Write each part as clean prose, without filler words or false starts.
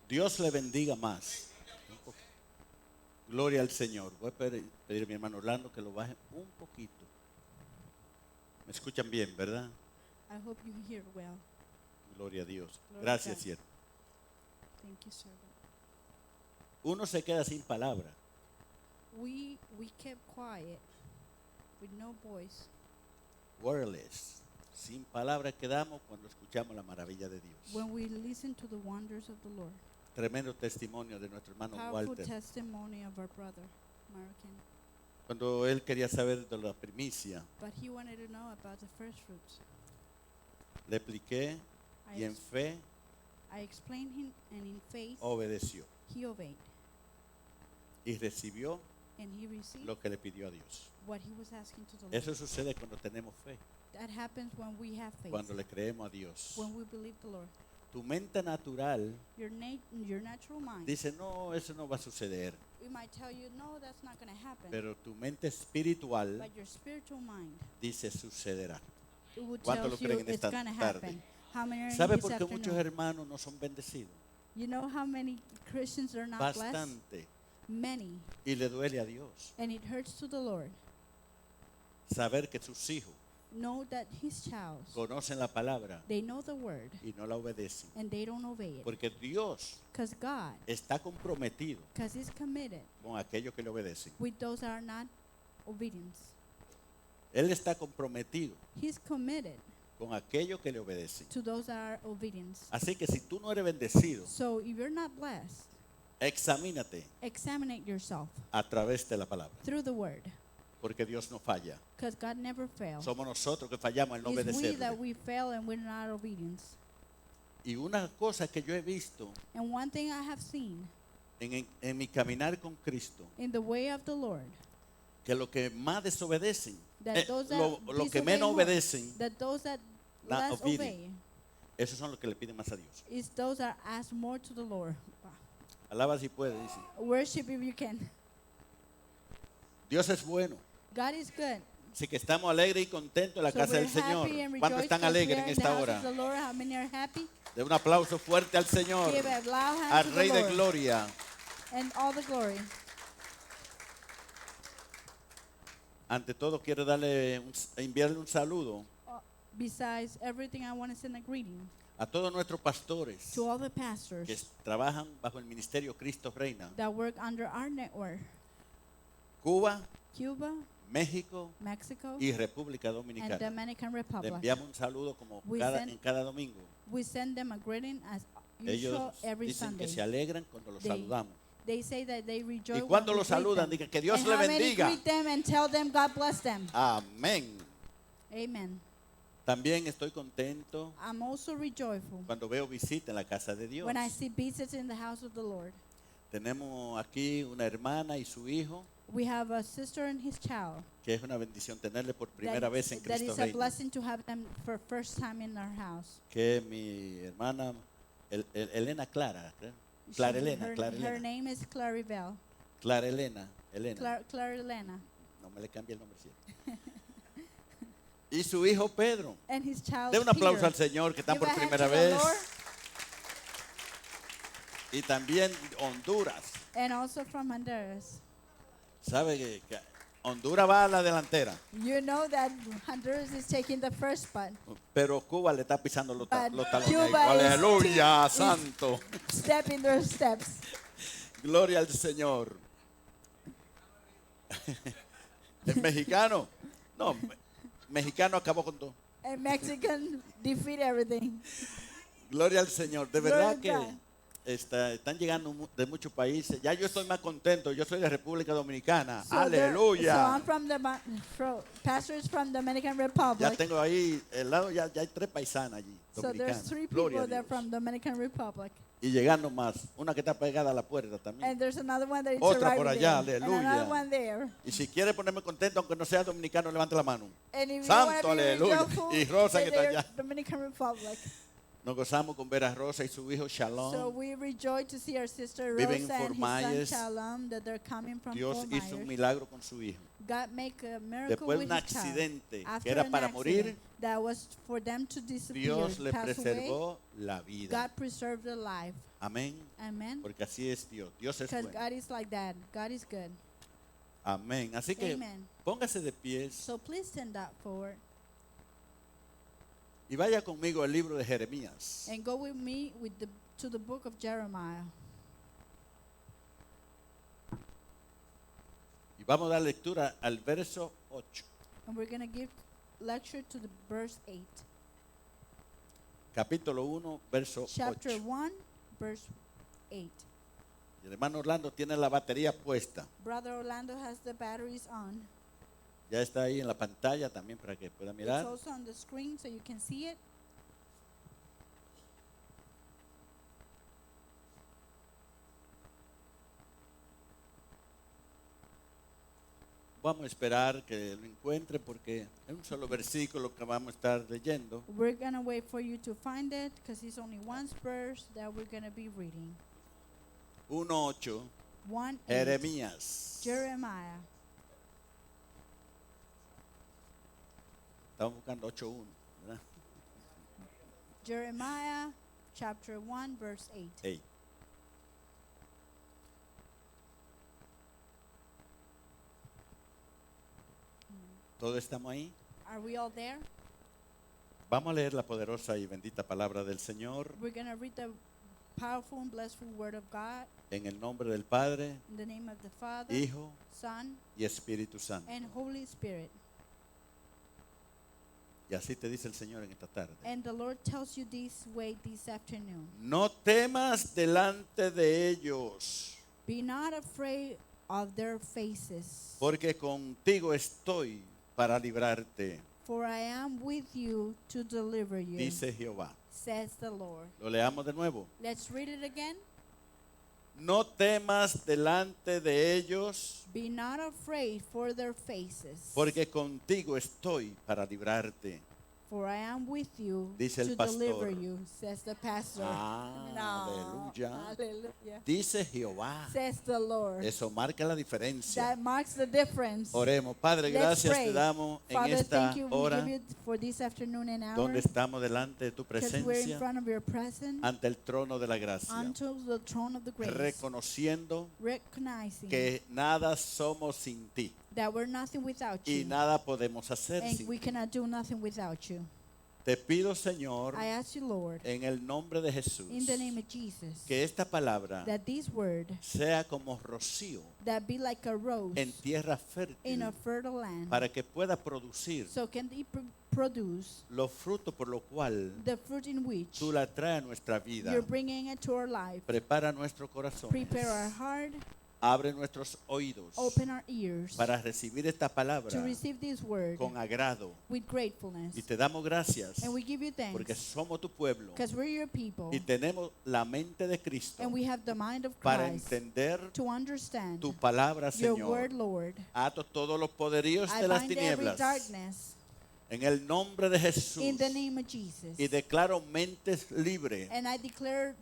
Dios le bendiga más. Gloria al Señor. Voy a pedir a mi hermano Orlando que lo baje un poquito. ¿Me escuchan bien, verdad? I hope you hear well. Gloria a Dios. Gloria a Gracias, God. siervo. Thank you, servant. Uno se queda sin palabra. We kept quiet with no voice. Wordless. Sin palabras quedamos cuando escuchamos la maravilla de Dios. When we listen to the wonders of the Lord. Tremendo testimonio de nuestro hermano Powerful Walter. testimony of our brother, American. Cuando él quería saber de la primicia, But he wanted to know about the first fruits. le expliqué y en fe I explained him, and in faith, obedeció he obeyed. y recibió And he received lo que le pidió a Dios. what he was asking to the Lord. Eso sucede cuando tenemos fe, That happens when we have faith. cuando le creemos a Dios. When we believe the Lord. Tu mente natural Your natural mind, dice, no, eso no va a suceder. we might tell you, no, that's not going to happen. Pero tu mente espiritual But your spiritual mind, dice, sucederá. it will ¿Cuántos tell lo you creen en it's esta going to tarde? happen. How many are in ¿Sabe this por qué muchos afternoon? hermanos no son bendecidos? You know how many Christians are not blessed? Bastante. Many. Y le duele a Dios And it hurts to the Lord. saber que sus hijos Know that his child, conocen la palabra they know the word y no la obedecen. and they don't obey it. Porque Dios Because God, está comprometido because he's committed con aquellos que le obedecen. with those that are not obedient. Él está comprometido He's committed con aquellos que le obedecen. to those that are obedient. Así que si tú no eres bendecido, So if you're not blessed, examínate examine yourself a través de la palabra. through the word. Porque Dios no falla. Because God never fails. Somos nosotros que fallamos al no It's we that obedecerle. we fail and we're not obedient. Y una cosa que yo he visto And one thing I have seen en mi caminar con Cristo, in the way of the Lord, que los que más desobedecen, that those that lo que disobey menos more, obedecen, that those that not less obedient. obey, esos son los que le piden más a Dios. is those that ask more to the Lord. Alaba si puede, dice. Worship if you can. Dios es bueno. God is good. Así que estamos alegres y contentos en la So casa we're del Señor. happy and ¿Cuántos rejoice están because we alegres are en in the esta house hora? of the Lord. How many are happy? De un aplauso fuerte al Señor, Give a loud hand al to Rey the de Lord Gloria. and all the glory. Ante todo quiero enviarle un saludo Besides everything, I want to send a greeting a todos nuestros pastores to all the pastors que trabajan bajo el ministerio Cristo Reina. that work under our network. Cuba, Cuba, México Mexico, y República and Dominicana. Dominican Le Republic. enviamos un saludo como We en cada domingo. We send them a greeting as Ellos usual every dicen que Sunday. se alegran cuando los They saludamos. They say that they rejoice Y when cuando we los greet saludan, them. digan que Dios And le how many bendiga. greet them and tell them God bless them. Amén. Amen. También estoy contento I'm also rejoiceful cuando veo visita en la casa de Dios. when I see visits in the house of the Lord. Tenemos aquí una hermana y su hijo, We have a sister and his child. que es una bendición tenerle por primera vez en That Cristo is a Reina. blessing to have them for first time in our house. Que es mi hermana Elena Clara. Clara Elena, Her, Clara her Elena. name is Claribel. Clara Elena, Elena. Clara Elena. No me le cambie el nombre siempre. Y su hijo Pedro. And his child De un aplauso Peter. al Señor que están Give por a hand primera to the vez. Lord. Y también Honduras. And also from Honduras. ¿Sabe que Honduras va a la delantera? You know that Honduras is taking the first spot. Pero Cuba le está pisando los But talones. Cuba is- Aleluya, is- santo. Stepping their steps. Gloria al Señor. El mexicano. No, mexicano acabó con todo. And Mexican defeat everything. Gloria al Señor. De Glory verdad to que God. están llegando de muchos países. Ya yo estoy más contento. Yo soy de República Dominicana. So Aleluya. I'm from the pastors from Dominican Ya Republic. tengo ahí, el lado ya hay 3 paisanas allí. So there's Dominicanas. 3 Gloria a people there Dios. from Dominican Republic. Y llegando más. Una que está pegada a la puerta también. And there's another one that is Otra por arriving allá, there. And aleluya. another one there. Y si quiere ponerme contento, aunque no sea dominicano, levante la mano. And if Santo, you want to be aleluya. joyful, Y Rosa say que está they're allá. Dominican Republic. Nos gozamos con ver a Rosa y su hijo So Shalom. we rejoice to see our sister Viven en Rosa and Fort his son Myers. Shalom, that they're coming from Dios Fort hizo un Myers. milagro con su hijo. God make a miracle Después de with un his child. accidente que After era an para morir, accident that was for them to disappear, Dios le pass away. preservó la vida. God preserved their life. Amén. Amen. Porque así es Dios. Dios es Because bueno. God is like that. God is good. Amén. Así que Amen. póngase de pies So please stand up forward y vaya conmigo al libro de Jeremías. and go with me to the book of Jeremiah. Y vamos a dar lectura al verso 8. And we're going to give lecture to the verse 8. Capítulo 1, verso Chapter 8. 1, verse 8. Y el hermano Orlando tiene la batería puesta. Brother Orlando has the batteries on. Ya está ahí en la pantalla también para que pueda It's mirar. also on the screen so you can see it. Vamos a esperar que lo encuentre porque es un solo versículo que vamos a estar leyendo. We're going to wait for you to find it because it's only one verse that we're going to be reading. 1:8, 1:8. Jeremías. Jeremiah. Estamos buscando 8:1, ¿verdad? Jeremiah chapter 1 verse 8. 8. ¿Todos estamos ahí? Are we all there? Vamos a leer la poderosa y bendita palabra del Señor We're going to read the powerful and blessed word of God en el nombre del Padre, in the name of the Father, Hijo Son, y Espíritu Santo. and Holy Spirit. Y así te dice el Señor en esta tarde. And the Lord tells you this way this afternoon. No temas delante de ellos, Be not afraid of their faces, porque contigo estoy para librarte, for I am with you to deliver you, dice Jehová. says the Lord. Lo leamos de nuevo. Let's read it again. No temas delante de ellos, Be not afraid for their faces, porque contigo estoy para librarte. for I am with you Dice el to pastor. deliver you, says the pastor. Aleluya. Hallelujah. Dice Jehová. Says the Lord. Eso marca la diferencia. That marks the difference. Oremos. Padre, Let's gracias pray. te damos en Father, esta thank you. We hora give you for this afternoon and hour, donde estamos delante de tu because we're in presencia front of your presence, ante el trono de la gracia, unto the throne of the grace, reconociendo recognizing que nada somos sin ti that we're nothing without y you, nada podemos hacer and sin we ti. cannot do nothing without you. Te pido, Señor, I ask you, Lord, en el nombre de Jesús, in the name of Jesus, que esta palabra that this word sea como rocío that be like a rose en tierra in a fértil fertile land, para que pueda producir so can it produce los frutos por lo cual the fruit in which tú la traes a nuestra vida. you're bringing it to our life. Prepara nuestro corazón. Prepare our heart, Abre nuestros oídos open our ears para recibir esta to palabra receive this word con agrado. with gratefulness. Y te damos gracias And we give you porque thanks somos tu pueblo because we're your people y tenemos la mente de Cristo and we have the mind of para Christ entender to understand tu palabra, your Señor. word, Lord. Ato todos los poderíos I de las bind every tinieblas darkness en el nombre de Jesús in the name of Jesus. y declaro mentes libres. And I declare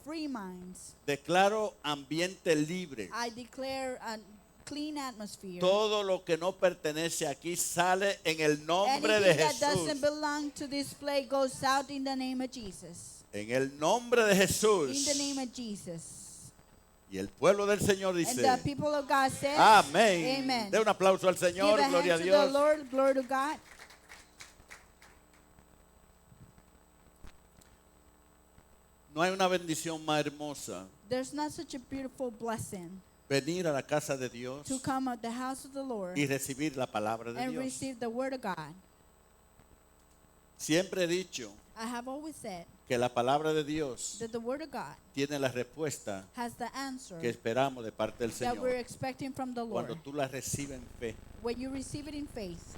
free minds. Declaro ambiente libre. I declare a clean atmosphere. Todo lo que no pertenece aquí sale en el nombre de Anything that doesn't Jesús. belong to this place goes out in the name of Jesus. En el nombre de Jesús. In the name of Jesus. Y el pueblo del Señor And dice, the people of God said, amén. Amen. De un aplauso al Give Señor, a hand gloria a to the Dios. Lord, glory to God. No hay una bendición más hermosa There's not such a beautiful blessing venir a la casa de Dios to come at the house of the Lord y recibir la palabra de and Dios. receive the word of God. Siempre he dicho I have always said que la palabra de Dios that the word of God tiene la respuesta has the answer que esperamos de parte del that we're Señor expecting from the cuando Lord. tú la recibes en fe. When you receive it in faith,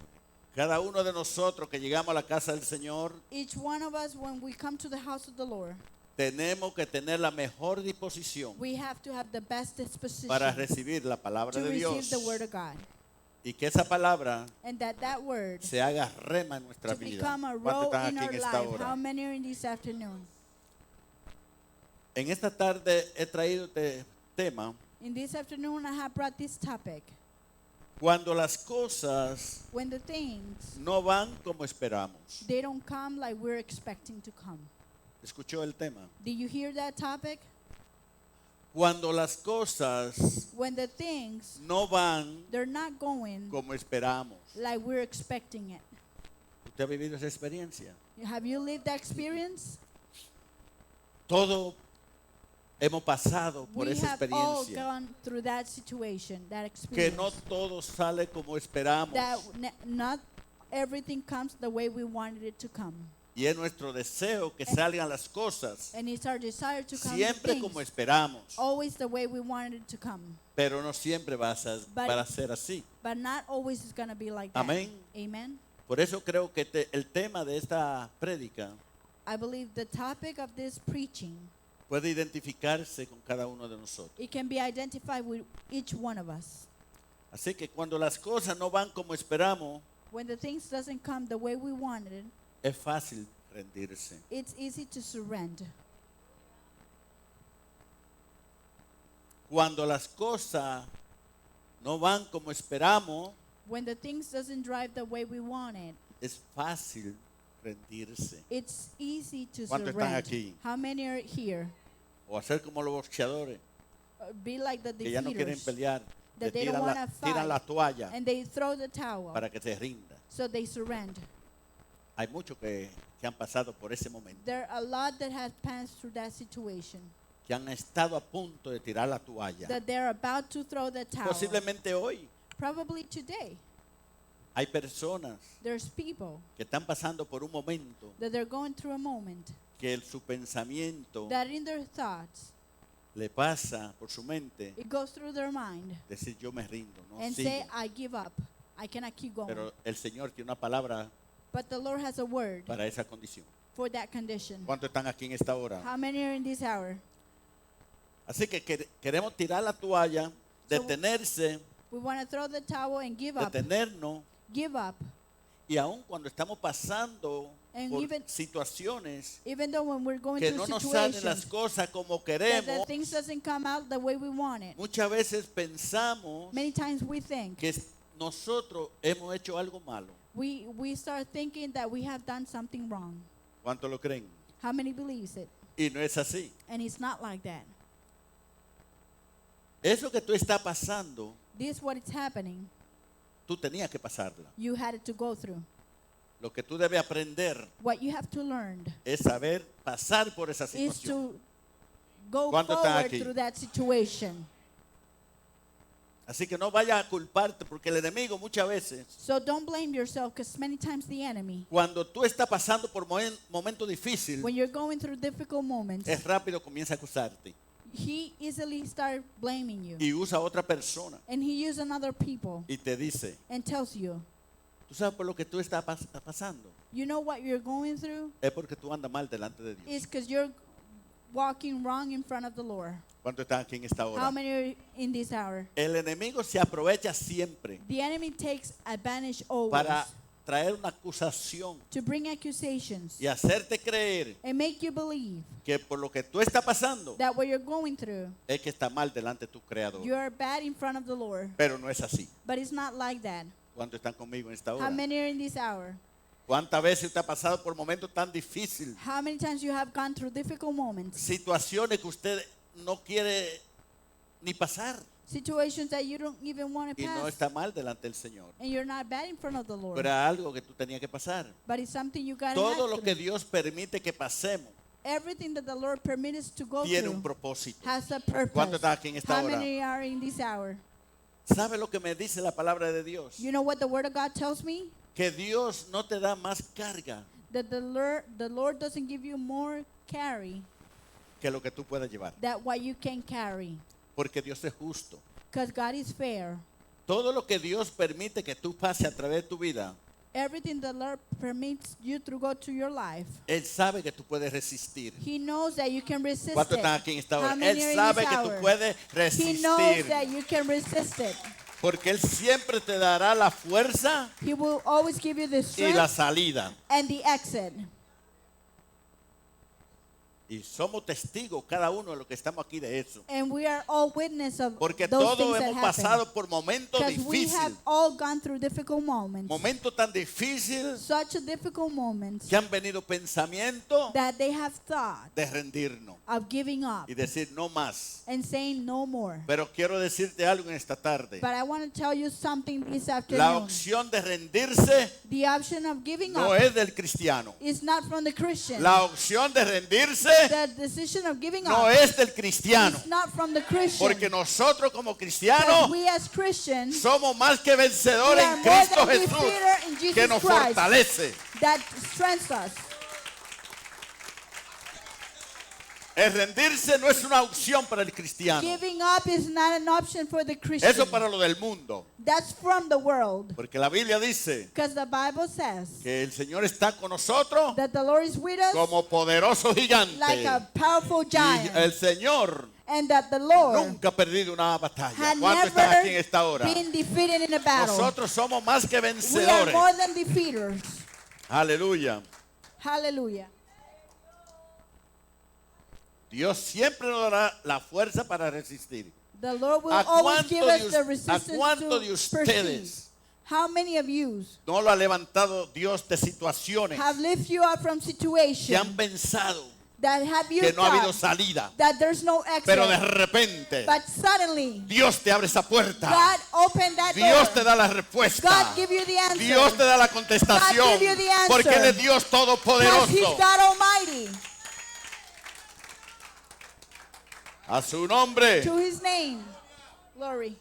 Cada uno de nosotros que llegamos a la casa del Señor each one of us, when we come to the house of the Lord, tenemos que tener la mejor disposición we have to have the best disposition para recibir la palabra to de receive Dios the word of God. y que esa palabra And that word se haga rema en nuestra to vida. become a ¿Cuántos row están in aquí our en esta life. How hora? many are in this afternoon? En esta tarde he traído este tema In this afternoon, I have brought this topic Cuando las cosas when the things, no van como esperamos. they don't come like we're expecting to come. ¿Escuchó el tema? Do you hear that topic? Cuando las cosas When the things, no van they're not going como esperamos. like we're expecting it. ¿Usted ha vivido esa experiencia? Have you lived that experience? Todo hemos pasado por We esa have all experiencia. gone through that situation, that Que experience. no todo sale como esperamos. That not everything comes the way we wanted it to come. Y es nuestro deseo que salgan las cosas And it's our desire to come siempre things como esperamos. always the way we wanted it to come. Pero no siempre va But- a ser así. But not always is going to be like that. Amén. Amen. Por eso creo que el tema de esta prédica I believe the topic of this preaching, puede identificarse con cada uno de nosotros. it can be identified with each one of us. Así que cuando las cosas no van como esperamos, When the things doesn't come the way we wanted, es fácil rendirse. it's easy to surrender. Cuando las cosas no van como esperamos, When the things doesn't drive the way we want it, es fácil rendirse. it's easy to ¿Cuántos están surrender. aquí? How many are here? O hacer como los boxeadores, Be like the que ya no quieren defeaters, pelear, that le they don't tiran wanna tiran la fight, toalla and they throw the towel, para que se rinda. so they surrender. Hay muchos que han pasado por ese momento, There are a lot that have passed through that situation, que han estado a punto de tirar la toalla. that they're about to throw the towel. Posiblemente hoy Probably today, hay personas there's people que están pasando por un momento that they're going through a moment que su pensamiento that in their thoughts, le pasa por su mente it goes through their mind decir yo me rindo, no and sigo. say, I give up. I cannot keep going. Pero el Señor tiene una palabra But the Lord has a word para esa condición. for that condition. ¿Cuántos están aquí en esta hora? How many are in this hour? Así que queremos tirar la toalla, detenerse, We want to throw the towel and give up. detenernos, Give up. y aun cuando estamos pasando And por even- situaciones Even though when we're going que through no nos salen situations las cosas como that the queremos, things doesn't come out the way we want it. muchas veces pensamos Many times we think, que nosotros hemos hecho algo malo. we start thinking that we have done something wrong. ¿Cuántos lo creen? How many believes it? Y no es así. And it's not like that. Eso que tú estás pasando, This is what is happening. tú tenías que pasarla. You had it to go through. Lo que tú debes aprender What you have to learn es saber pasar por esa is situación. to go ¿Cuántos están forward aquí? through that situation. Así que no vayas a culparte porque el enemigo muchas veces, So don't blame yourself, because many times the enemy, cuando tú estás pasando por momentos difíciles, when you're going through difficult moments, es rápido comienza a acusarte he easily starts blaming you. y usa a otra persona And he uses another people y te dice, and tells you, tú sabes por lo que tú estás pasando, you know what you're going through es porque tú andas mal delante de Dios. is because you're walking wrong in front of the Lord. ¿Cuántos están aquí en esta How hora? many are in this hour? El enemigo se aprovecha siempre The enemy takes advantage always para traer una acusación to bring accusations y hacerte creer and make you believe que por lo que tú estás pasando that what you're going through, es que está mal delante de tu creador. you're bad in front of the Lord. Pero no es así. But it's not like that. ¿Cuántos están conmigo en esta How hora? many are in this hour? ¿Cuántas veces usted ha pasado por momentos tan difíciles? How many times you have gone through difficult moments, Situaciones que usted no quiere ni pasar situations that you don't even want to y no pass, está mal delante del Señor. and you're not bad in front of the Lord. Pero era algo que tú tenías que pasar. But it's something you got to Todo have lo que through. Dios permite que pasemos Everything that the Lord permits us to go tiene un through propósito. has a ¿Cuántos purpose. están aquí en esta How hora? many are in this hour? ¿Sabe lo que me dice la palabra de Dios? You know what the Word of God tells me? Que Dios no te da más carga That the Lord doesn't give you more carry que lo que tú puedas llevar. than what you can carry. Porque Dios es justo. Because God is fair. Todo lo que Dios permite que tú pases a través de tu vida, Everything the Lord permits you to go to your life, Él sabe que tú puedes resistir. He knows that you can resist ¿Cuántos it. están aquí en esta hora? How many Él are in sabe this que tú hour? puedes He knows resistir. that you can resist it. Porque Él siempre te dará la fuerza He will always give you the y la strength salida. and the exit. Y somos testigos cada uno de los que estamos aquí de eso. And we are all witness of Porque those todos things that hemos happen. pasado por momentos Because we have difíciles. all gone through difficult moments. Momentos tan difíciles Such a difficult moments que han venido pensamientos that they have thought de rendirnos of giving up y decir no más. and saying no more. Pero quiero decirte algo en esta tarde. But I want to tell you something this La afternoon. opción de rendirse The option of giving no up es del cristiano. is not from the Christian. La opción de rendirse The decision of giving no up es del cristiano. is not from the Christian. Porque nosotros como Because cristianos we as Christians somos más que we vencedores are en more Cristo than Jesús, defeater in que Jesus nos Christ fortalece. that strengthens us. El rendirse no es una opción para el cristiano. Giving up is not an option for the Christian. Eso para lo del mundo. That's from the world. Porque la Biblia dice Because the Bible says que el Señor está con nosotros that the Lord is with us como poderoso gigante. like a powerful Y giant. el Señor And that the Lord nunca ha perdido una batalla. had ¿Cuántos están aquí en never esta hora? been defeated in a battle. Nosotros somos más que We are vencedores. more than defeaters. Aleluya. Hallelujah. Dios siempre nos dará la fuerza para resistir. The Lord will ¿A always give cuánto us de the us- resistance a cuánto de to ustedes proceed. How many of you no lo ha levantado Dios de situaciones have lifted you up from que han situations pensado that have you que no ha habido thought salida? that there's no Pero de exit, repente but suddenly Dios te abre esa puerta. God opened that Dios door. te da la respuesta. God give you the answer. Dios te da la contestación. God give you the answer. Porque Él es Dios Because todopoderoso. He's God Almighty. A su nombre. To His name, glory.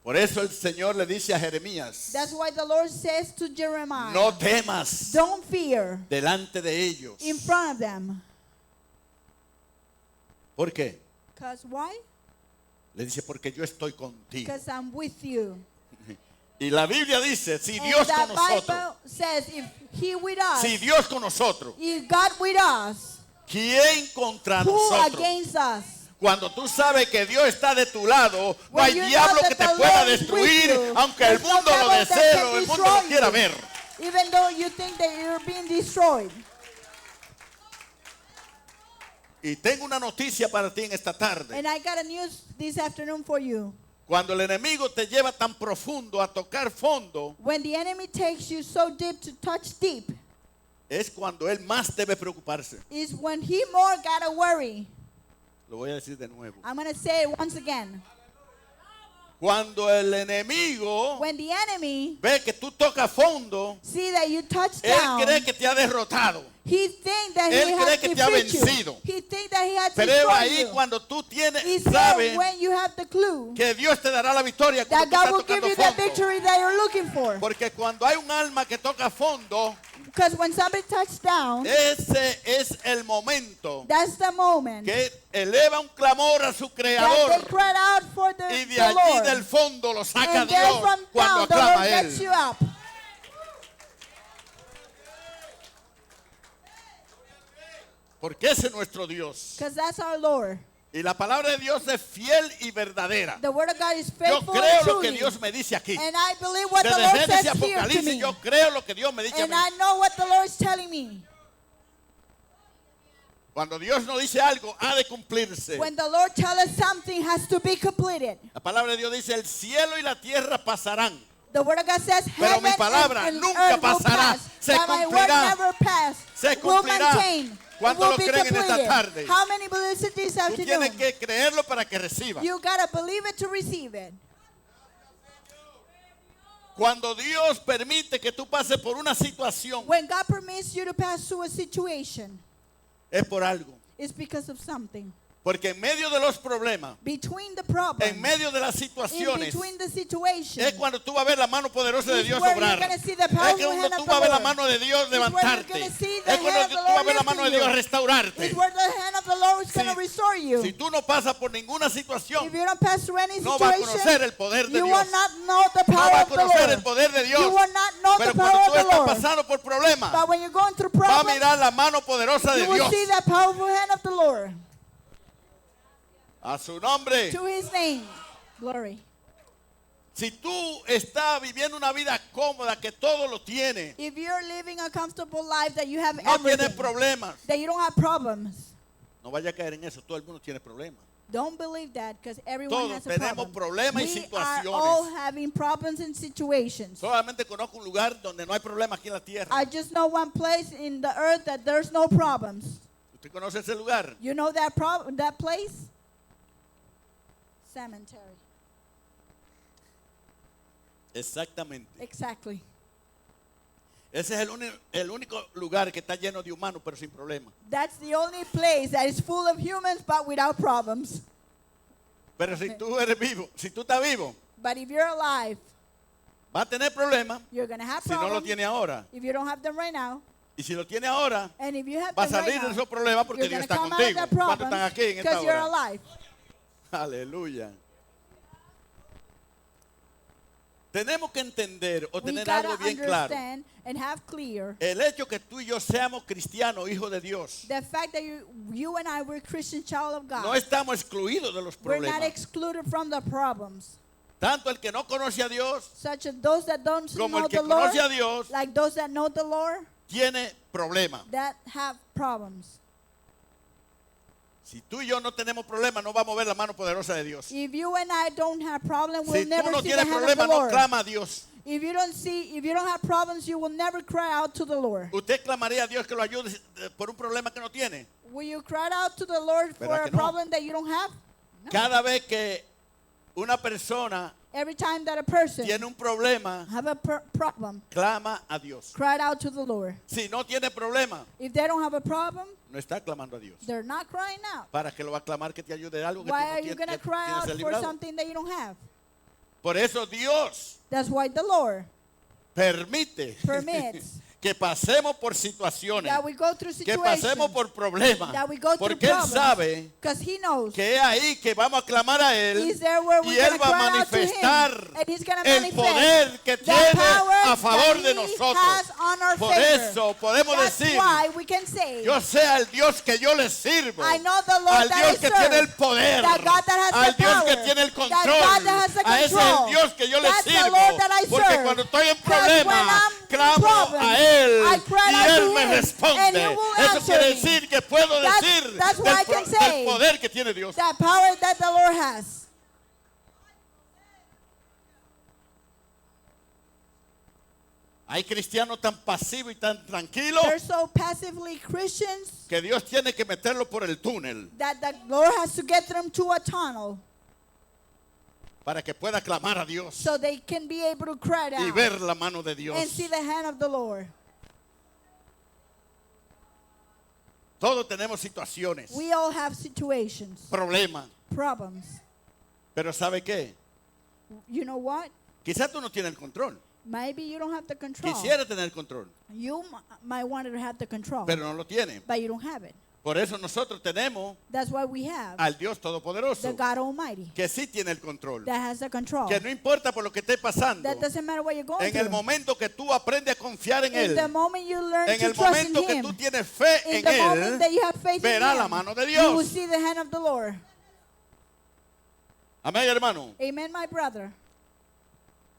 Por eso el Señor le dice a Jeremías, That's why the Lord says to Jeremiah, no temas don't fear delante de ellos. in front of them. ¿Por qué? Because why? Le dice, porque yo estoy contigo. Because I'm with you. Y la Biblia dice, si And Dios the con nosotros, Bible says if He with us, si Dios con nosotros, if God with us, ¿quién contra who nosotros? against us? Cuando tú sabes que Dios está de tu lado, no When hay you know diablo that que te the pueda Lord is with destruir, you, aunque el there's no mundo lo devil that desee can o el mundo destroy lo quiera you. ver. Even though you think that you're being destroyed. Y tengo una noticia para ti en esta tarde. And I got a news this afternoon for you. Cuando el enemigo te lleva tan profundo a tocar fondo, When the enemy takes you so deep to touch deep, es cuando él más debe preocuparse. is when he more gotta worry. Lo voy a decir de nuevo. I'm gonna say it once again. Cuando el enemigo When the enemy ve que tú tocas fondo, see that you touch él down, cree que te ha derrotado. he think that Él he cree has que te ha defeated vencido. you. He think that he has Pero es destroyed ahí you. cuando tú He said sabes when you have the clue que Dios te dará la victoria that cuando tú God will estás give tocando you that fondo. victory that you're looking for. Porque cuando hay un alma que toca fondo, Because when somebody touches down, ese es el momento that's the moment que eleva un clamor a su that they creador cried out for the, y de the allí Lord. del fondo lo saca And there Dios from cuando down, the aclama Lord a gets you Él. up. Porque ese es nuestro Dios. Because that's our Lord. Y la palabra de Dios es fiel y verdadera. The word of God is Yo faithful creo and lo que true. Dios me dice aquí. And I believe what the Desde Lord Génesis y says here to Apocalipsis me. yo creo lo que Dios me dice a And mí. I know what the Lord is telling me. Cuando Dios nos dice algo, ha de cumplirse. When the Lord tells us something has to be completed. La palabra de Dios dice, el cielo y la tierra pasarán, The word of God says, pero mi heaven palabra and nunca earth will pasará. pass, Se but my word cumplirá. never pass, Se will cumplirá. maintain, ¿Cuántos will lo be creen en esta completed. tarde? How many believe it this Tú afternoon? tienes que creerlo para que reciba. You gotta believe it to receive it. Cuando Dios permite que tú pases por una situación, When God permits you to pass through a situation, es por algo. it's because of something. Porque en medio de los problemas, Between the problem, en medio de las in situaciones, between the situation, es cuando tú vas a ver la mano poderosa de is Dios where obrar. you're gonna see the Es powerful cuando hand tú of vas a the ver la Lord. mano de Dios Is where you're levantarte. gonna see the Es cuando hand of tú the vas a Lord ver la mano de lifting Dios you. restaurarte. Is where the hand of the Lord is gonna restore you. Si tú no pasas por ninguna situación, If you don't pass through any no vas a situation, conocer el poder de you Dios. will not know the No power vas a of the conocer el Lord. poder de You Dios. will not know Pero the cuando power tú of the estás Lord. pasando por problemas, But when you're going through va a problems, mirar la mano poderosa de you will Dios. see that powerful hand of the Lord. A su nombre. To His name, glory. Si tú estás viviendo una vida cómoda que todo lo tiene, If you're living a comfortable life that you have no tienes everything, problemas, that you don't have problems, No vaya a caer en eso. Todo el mundo tiene problemas. Don't believe that because everyone Todos has a tenemos problem. problemas y We are all situaciones. having problems and situations. Solamente conozco un lugar donde no hay problemas aquí en la tierra. I just know one place in the earth that there's no problems. ¿Usted conoce ese lugar? You know that that place? Cemetery. Exactamente. Exactly. Ese es el único lugar que está lleno de humanos, pero sin problemas. That's the only place that is full of humans but without problems. Pero si tú eres vivo, si tú estás vivo, But if you're alive, va a tener problemas you're going to have si no lo problems tiene ahora. if you don't have them right now. Y si lo tiene ahora, And if you have va a them right salir de now, esos problemas porque you're Dios going to está come out of contigo. the ¿Cuántos están aquí en esta because you're hora? alive. Aleluya. Tenemos que entender o We tener got algo to bien claro. understand and have clear El hecho que tú y yo seamos cristianos, hijos de Dios, the fact that you and I were Christian child of God. no estamos excluidos de los We're not problemas. excluded from the problems. Tanto el que no conoce a Dios Such as those that don't como know el que the Lord, conoce a Dios like those that know the Lord, tiene problemas. that have problems. Si tú y yo no tenemos problemas, no vamos a ver la mano poderosa de Dios. If you and I don't have problems, we'll Si tú never no see the tienes hand of the problemas, no Lord. clama a Dios. If you don't have problems, you will never cry out to the Lord. ¿Usted clamaría a Dios que lo ayude por un problema que no tiene? Will you cry out to the Lord for ¿Verdad a que no? problem that you don't have? No. Cada vez que una persona Every time that a person tiene un problema, have a problem, clama a Dios. cry out to the Lord. Si no tiene problema, If they don't have a problem, no está clamando a Dios. they're not crying out. ¿Para qué lo va a clamar que te ayude de algo que Why tú are no you tienes, going to que cry tienes out ser for librado? something that you don't have? Por eso Dios That's why the Lord permite permits que pasemos por situaciones, that we go through que situations, pasemos por problemas, that we go through porque Él problems, sabe because He knows que es ahí que vamos a clamar a Él He's there where y we're Él going va to a cry out to Him, manifestar and He's going to el manifest poder que the tiene power a favor that de He nosotros. has on our Por favor. eso podemos That's decir, why we can say, yo sé al Dios que yo le sirvo, I know the Lord al that Dios I que serve, tiene el poder, that God that has al the Dios que power, tiene el that control, God that has the a ese es el control. Dios que yo le That's the sirvo, Lord that I porque serve. cuando estoy en 'Cause when problemas, I'm in clamo problems, a Él I cry y out Él to me Him, responde. and He will Eso answer quiere me. decir que puedo decir That's why I can say del poder que tiene Dios. that power that the Lord has. Hay cristianos tan pasivos y tan tranquilos They're so passively Christians que Dios tiene que meterlo por el túnel that the Lord has to get them to a tunnel para que pueda clamar a Dios so they can be able to cry y out ver la mano de Dios. and see the hand of the Lord. Todos tenemos situaciones, We all have situations, problemas, problems. pero ¿sabe qué? You know what? Quizás tú no tienes el control. Maybe you don't have the control. Quisiera tener el control, You might want to have the control, pero no lo tiene. but you don't have it. Por eso nosotros tenemos That's why we have al Dios Todopoderoso, the God Almighty que sí tiene el control. that has the control. Que no importa por lo que esté pasando, That doesn't matter what you're going en el through. momento que tú aprendes a confiar en In the Él, moment you learn en to el trust in momento que Him, tú tienes fe in en the moment that Él, you have faith in verá la Him, mano de you will Dios. see the hand of the Lord. Amén, hermano. Amen, my brother.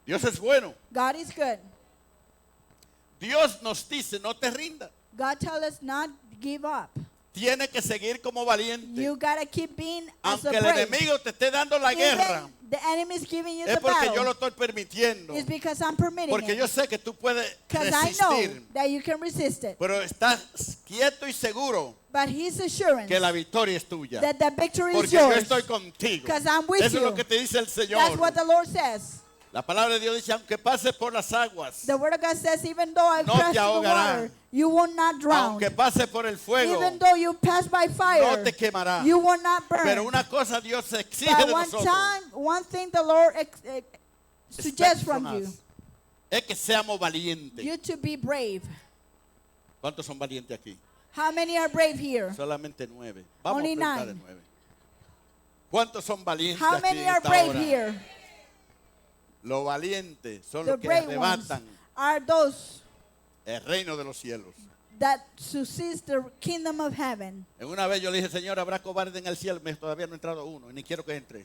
Dios es bueno. God is good. Dios nos dice, no te rindas. God tells us not to give up. Tienes que seguir como valiente. You gotta keep being as a Aunque el brave. enemigo te esté dando la guerra, Even the enemy is giving you es the porque yo lo battle. estoy permitiendo. It's because I'm permitting Porque it. yo sé que tú puedes Because I know resistir. that you can resist it. Pero estás quieto y seguro But His assurance que la victoria es tuya. that the victory is Porque yo yours. estoy contigo. 'Cause I'm with Eso es you. lo que te dice el That's Señor. what the Lord says. La palabra de Dios dice, aunque pases por las aguas, The Word of God says, even though I No pass te through the ahogará. water, you will not drown. aunque pases por el fuego, Even though you pass by no fire, te quemará. you will not burn. Pero una cosa Dios exige But de one nosotros thing the Lord suggests expects from from you, us, es que seamos valientes. you to be brave. ¿Cuántos son valientes aquí? How many are brave here? Solamente 9. Vamos Only a preguntar 9. de 9. ¿Cuántos son valientes How aquí many en are esta brave hora? here? Los valientes son The los que brave ones arrebatan are those el reino de los cielos. that succeeds the kingdom of heaven. En una vez yo le dije, Señor, ¿habrá cobarde en el cielo? Todavía no ha entrado uno, y ni quiero que entre.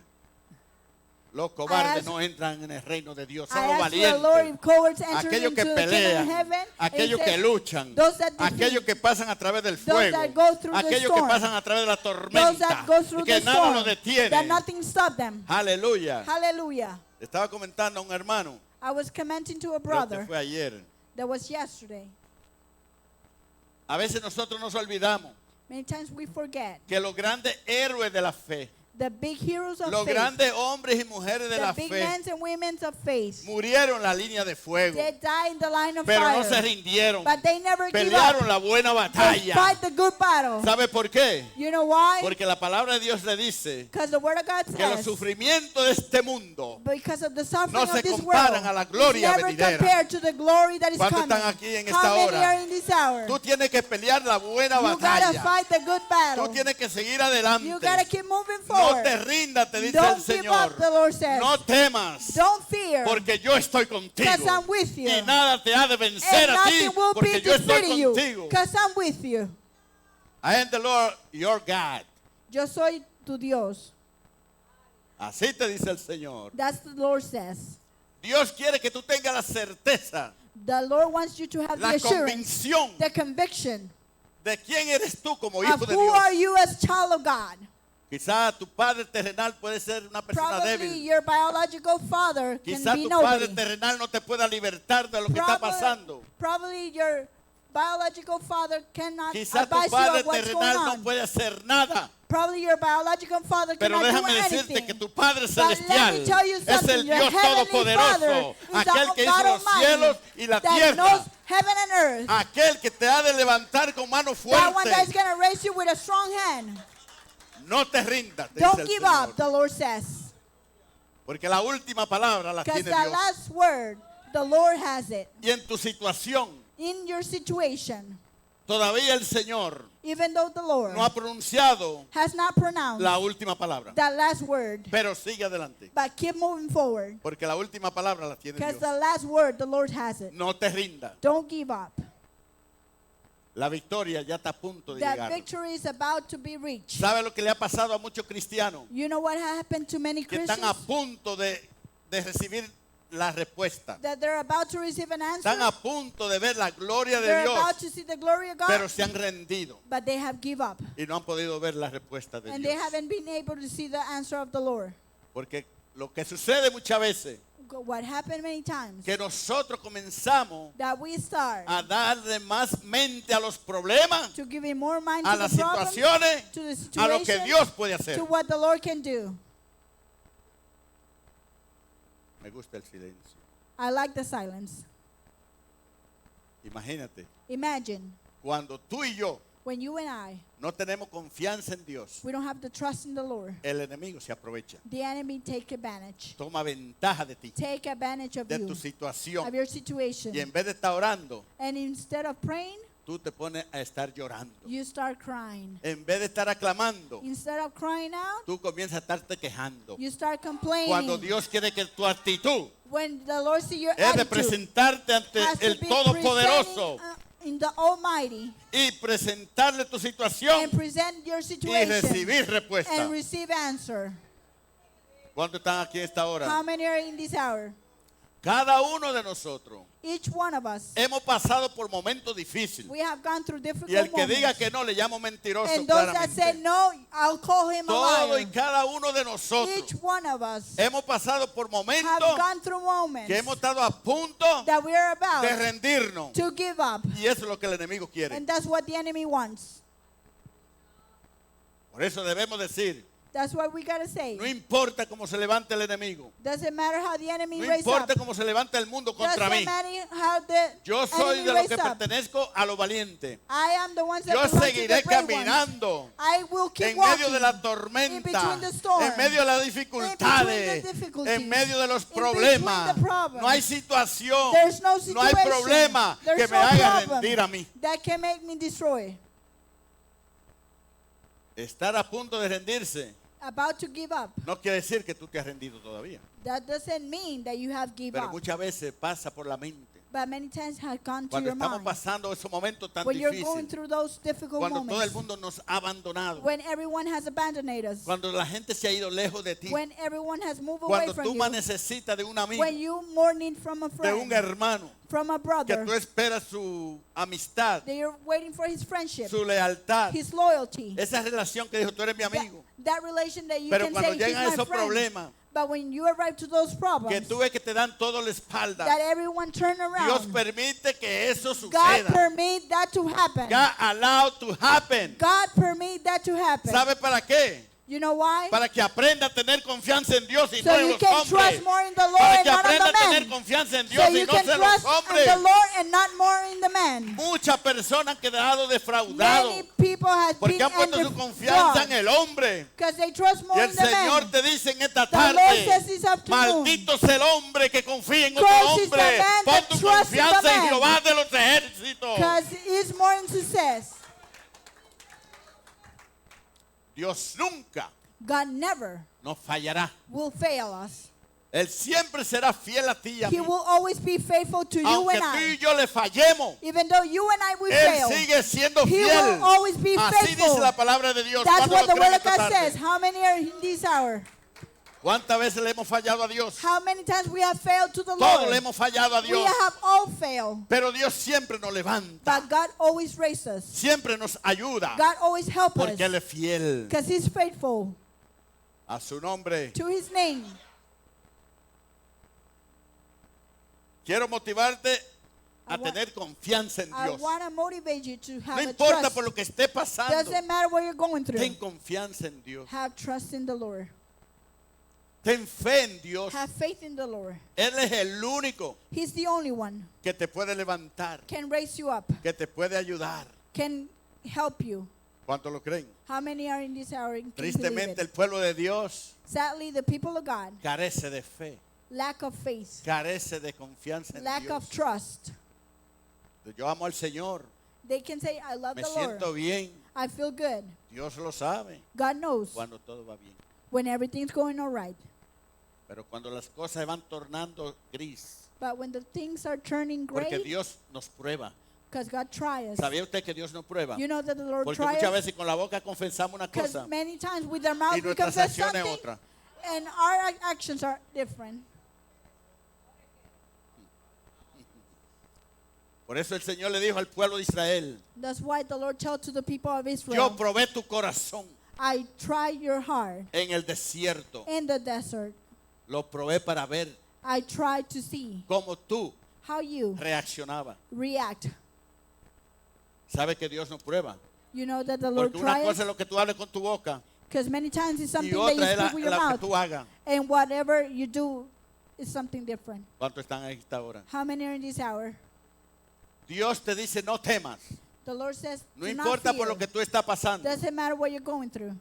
Los cobardes ask- no entran en el reino de Dios, I son los ask for the Lord valientes. if cowards enter Aquellos into que the kingdom of pelean, heaven. And he aquellos que said, luchan, those that defeat, aquellos que pasan a través del those fuego, that go through the aquellos que storm, pasan a través de la those tormenta, that go through que the nada storm, los that detiene. nothing stopped them. Aleluya. Hallelujah. Estaba comentando a un hermano, I was commenting to a creo que brother fue ayer. that was yesterday. A veces nosotros nos olvidamos Many times we forget que los grandes héroes de la fe, the big heroes of los faith, grandes hombres y mujeres de the la big fe, men and women of faith. murieron en la línea de fuego, They died in the line of pero no fire, se rindieron, but they never give pelearon up. la buena They batalla. fight the good battle. ¿Sabe por qué? You know why? Porque la palabra de Dios le dice Because the word of God que los says, sufrimientos de este mundo because of the suffering no se of this comparan world, a la it's gloria never venidera. compared to the glory that is ¿Cuántos coming. están aquí en How esta many hora? are in this hour? Tú tienes que pelear la buena You gotta batalla. fight the good battle. Tú tienes que seguir You adelante. gotta keep moving No forward. te rindas, te dice Don't el give Señor. up, the Lord says. No temas, Don't fear, porque yo estoy contigo. because I'm with you. Y nada te ha de vencer And a ti, nothing will be porque yo estoy defeating you, contigo. because I'm with you. I am the Lord, your God. Yo soy tu Dios. Así te dice el Señor. That's the Lord says. Dios quiere que tú tengas la certeza, The Lord wants you to have the la assurance, convicción the conviction de quién eres tú como hijo of de who Dios. are you as child of God. Quizá tu padre terrenal puede ser una persona Probably débil. your biological father can Quizá be tu padre nobody. terrenal no te pueda libertar de lo que está pasando. Probably your biological father cannot Quizá tu advise you padre of what's going terrenal no on. puede hacer nada. Probably your biological father Pero cannot do déjame decirte anything. que tu Padre But let Celestial me tell you es something. el Your Dios heavenly Todopoderoso, Father is aquel the que God hizo los Almighty cielos y la that tierra, knows heaven and earth. aquel que te ha de levantar con mano That one that is fuerte. going to raise you with a strong hand. No te rindas, te dice Don't el give Señor. up, the Lord says. Porque la última palabra la Because tiene the Dios. last word, the Lord has it. Y en tu situación, In your situation, todavía el Señor even though the Lord no ha pronunciado has not pronounced la última palabra. that last word, Pero sigue adelante. but keep moving forward. Porque la última palabra la tiene Because Dios. the last word, the Lord has it. No te rindas. Don't give up. La victoria ya está a punto de That llegar. victory is about to be reached. ¿Sabe lo que le ha pasado a muchos cristianos? You know what happened to many Que están a Christians? punto de recibir la respuesta. That they're about to receive an answer. Están a punto de ver la gloria de They're Dios, about to see the glory of God, pero se han rendido but they have give up. y no han podido ver la respuesta de And they Dios. haven't been able to see the answer of the Lord. Porque lo que sucede muchas veces, What happened many times, que nosotros comenzamos that we start a darle más mente a los problemas, to give more mind a to las the problem, situaciones, to the a lo que situation, Dios puede hacer. to what the Lord can do. Me gusta el silencio. I like the silence. Imagínate, Imagine cuando tú y yo when you and I, no tenemos confianza en Dios, we don't have the trust in the Lord. el enemigo se aprovecha. The enemy take advantage. Toma ventaja de ti, Take advantage of de you, tu situación. of your situation. Y en vez de estar orando, And instead of praying, tú te pones a estar llorando. you start crying. En vez de estar aclamando, Instead of crying out, tú comienzas a estarte quejando. you start complaining. Cuando Dios quiere que tu actitud When the Lord sees your es de attitude, presentarte ante has to el be Todopoderoso presenting, in the Almighty, y presentarle tu situación and present your y situation recibir respuesta. and receive answer. ¿Cuántos están aquí en esta How hora? many are in this hour? Cada uno de nosotros Each one of us, hemos pasado por momentos difíciles. we have gone through difficult Y el que diga moments. que no, le llamo mentiroso. And those that say Claramente. no, I'll call him a Todo y liar. cada uno de nosotros Each one of us hemos pasado por have momentos gone through moments que hemos estado a punto that we are de about rendirnos. to give up. Y eso es lo que el enemigo quiere. And that's what the enemy wants. Por eso debemos decir, That's what we got to say. no importa cómo se levante el enemigo, Doesn't matter how the enemy no raise up. importa cómo se levante el mundo contra Doesn't mí. matter how the Yo soy enemy de los raise que up. pertenezco a lo valiente. I am the ones that Yo belong to seguiré the great ones. caminando I will keep en walking medio de la in tormenta, between the storm, en medio de las in dificultades, between the difficulties, en medio de los in between problemas. the problems. No hay situación, There's no no hay situation. problema que There's me no haga problem rendir a mí. that can make me destroy. Estar a punto de rendirse About to give up. no quiere decir que tú te has rendido todavía. That doesn't mean that you have give Pero up. muchas veces pasa por la mente. but many times has gone to Cuando your estamos mind. pasando esos momentos tan When you're going difíciles. through those difficult Cuando todo el moments. mundo nos ha abandonado. When everyone has abandoned us. Cuando la gente se ha ido lejos de ti. When everyone has moved away Cuando from tú más you. necesitas de un amigo, When you more need from a de un friend, hermano, from a que brother, tú esperas su amistad, that you're waiting for his friendship, su lealtad, his loyalty. esa relación que dijo, tú eres mi amigo. That relation that you Pero can cuando say he's llegan my esos friend. problemas, But when you arrive to those que problems, tú ves que te dan todo la espalda, that everyone turn Dios around. permite que eso God suceda. permit that to happen. God allowed to happen. God permit that to happen. ¿Sabe para qué? You know why? Para que aprenda a tener confianza en Dios y So no en you los can hombres. trust more in the Lord Para and que not on aprenda the a tener man. confianza en So Dios y you no can en los trust in hombres. the Lord and not more in the man. Muchas personas han quedado defraudados Many people have porque been han puesto su confianza en el hombre. because they trust Y more el in the Señor man. te dice en esta The Lord says tarde, this afternoon, maldito es el hombre que confía en otro Cursed is the hombre. man Pon that tu trusts in the confianza en man. Jehová de los ejércitos. because it's more in success. Dios nunca God never nos fallará. will fail us. Él siempre será fiel a ti y a He mí. will always be faithful to you Aunque and tú I. y yo le fallemos, Even though you and I will Él fail, sigue siendo He fiel. will always be Así faithful. dice la palabra de Dios. That's ¿Cuántos what lo the creen Word of esta God tarde? says. How many are in this hour? ¿Cuántas veces le hemos fallado a Dios? How many times we have failed to the Todos le Lord? hemos fallado a We Dios. have all failed. Pero Dios siempre nos levanta. But God always raises us. Siempre nos ayuda. God always helps Porque Él us. es fiel Because He's faithful a su nombre. to His name. Quiero motivarte I a wa- tener confianza en I Dios. want to motivate you to have No a importa trust. por lo que esté pasando. Doesn't matter what you're going through. Ten confianza en Dios. Have trust in the Lord. Ten fe en Dios. Have faith in the Lord. Él es el único He's the only one que te puede levantar, can raise you up, que te puede ayudar. can help you. ¿Cuántos lo creen? How many are in this hour and can believe Tristemente el it? pueblo de Dios Sadly, the people of God carece de fe, lack of faith, carece de confianza en lack of Dios. trust. Yo amo al Señor, They can say, I love me the Lord. siento bien. I feel good. Dios lo sabe God knows cuando todo va bien. when everything's going all right. Pero cuando las cosas se van tornando gris, But when the things are turning porque gray, Dios nos prueba. because God tries. ¿Sabía usted que Dios nos prueba? You know that the Lord Porque tries. muchas veces con la boca confesamos una Because cosa many times with our mouth y we nuestras confess acciones something, otra. and our actions are different. Por eso el Señor le dijo al pueblo de Israel, That's why the Lord told to the people of yo Israel, probé tu corazón I try your heart en el desierto. in the desert. Lo probé para ver I try to see cómo tú how you reaccionabas. react. ¿Sabe que Dios nos prueba? You know that the Lord Porque una cosa tries, es lo que tú hables con tu boca because many times it's y something that you otra es speak with your la que mouth, tú hagas. and whatever you do is something different. ¿Cuántos están a esta hora? How many are in this hour? Dios te dice no temas. The Lord says, No do importa not por lo fear. que tú estás pasando. Doesn't matter what you're going through,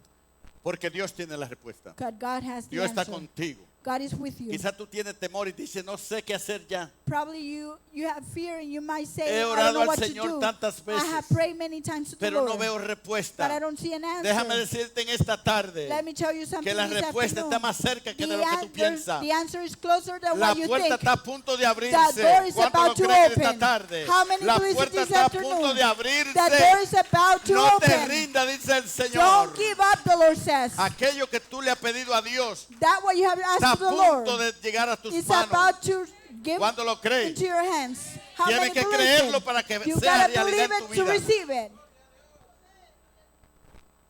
Porque Dios tiene la respuesta. because God has the Dios está answer. contigo. God is with you. Quizás tú tienes temor y dices, no sé qué hacer ya. Probably you have fear and you might say, He I don't orado know al what to Señor do. tantas I have veces, prayed many times to the pero no Lord, veo but I respuesta. don't see an answer. Déjame decirte en esta tarde Let me tell you something que la this respuesta afternoon. está más cerca que de lo que tú piensas. The answer is closer than La what you puerta think. está a punto de The abrirse. door is ¿Cuántos lo about to creen esta open. tarde? How many La believe it puerta this está a punto afternoon? de abrirse. The door is about to No te open. rinda, dice el Señor. Don't give up, the Lord says. Aquello que tú le has pedido a Dios That what you have está a asked to the punto Lord de llegar a tus is manos. about to give ¿Cuándo lo crees? into your hands. How Tienes many que believe creerlo it? para que You sea gotta realidad believe en tu it to vida. receive it.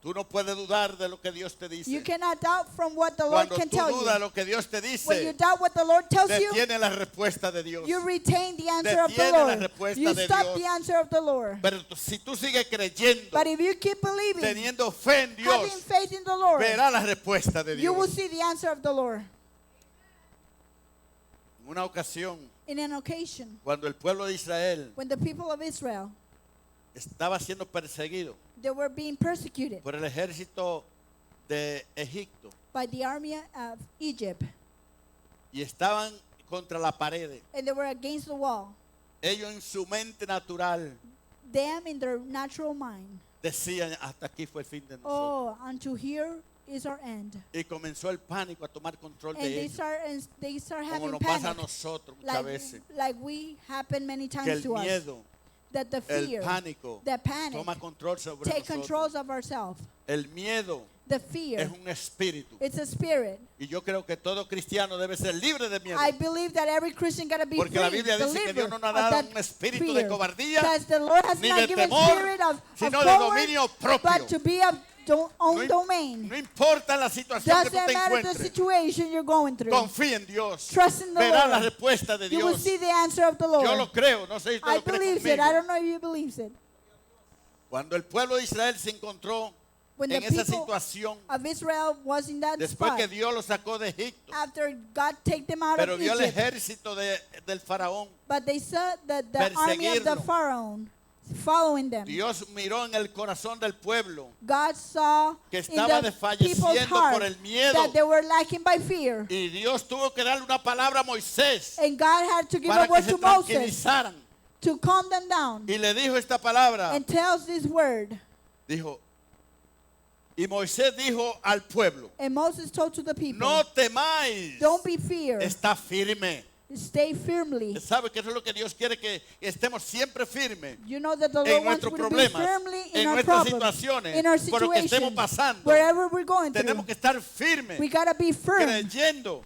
Tú no puedes dudar de lo que Dios te dice. You cannot doubt from what the Lord Cuando can tú tell dudas you. lo que Dios te When you dice, doubt what the Lord tells you, detiene la respuesta de Dios. you retain the answer of the Detiene la Lord. respuesta You de stop Dios. the answer of the Lord. Pero si tú sigues creyendo, But if you keep believing, teniendo fe en having Dios, faith in the Lord, verás la respuesta de you will Dios. see the answer of the Lord. En una ocasión, In an occasion, cuando el pueblo de Israel when the people of Israel, estaba siendo perseguido they were being persecuted por el ejército de Egipto by the army of Egypt, y estaban contra la pared, and they were against the wall, ellos en su mente natural them in their natural mind, decían, hasta aquí fue el fin de nosotros. oh, unto here is our end. Y comenzó el pánico a tomar control And de they ellos. start Como having nos pasa a panic, nosotros muchas veces. like we happen many Que times el to us. miedo, That the el fear, pánico the panic, toma control sobre take nosotros. controls of ourselves. El miedo The es fear, un espíritu. it's a spirit. Y yo creo que todo cristiano debe ser libre de miedo. I believe that every Christian gotta be Porque free, la Biblia dice que Dios no delivered nos ha of dado that un espíritu de fear. cobardía, Because the Lord has ni not de given temor, spirit of sino de coward, dominio propio. but to be of own No, domain. no importa la situación que tú Doesn't te matter the encuentres. situation you're going through. Confía en Dios. Trust in the Verá la Lord. respuesta de You will Dios. see the answer of the Yo lo Lord. creo, no sé si usted I lo cree believe it. I conmigo. don't know if you believe it. Cuando el pueblo de Israel se encontró When en the esa people situación, of Israel was in that después spot, que Dios los sacó de Egipto, after God take them out pero of vio el Egypt, ejército del faraón, but they saw the army of the Perseguirlo. Pharaoh following them. Dios miró en el corazón del pueblo God saw que in estaba the desfalleciendo people's heart por el miedo. that they were lacking by fear. y Dios tuvo que darle una palabra a Moisés And God had to give para a que word se to Moses tranquilizaran. to calm them down. Y le dijo esta palabra. And tells this word. Dijo, y Moisés dijo al pueblo, And Moses told to the people, no temáis, don't be feared. está firme. Stay firmly. ¿Sabe que eso es lo que Dios quiere? Que estemos siempre firmes You know that the en Lord wants nuestros you to be problemas, firmly in en our nuestras problems, situaciones, in our por lo que estemos situation, pasando. wherever we're going through. Tenemos que estar firmes, We gotta be firm, creyendo,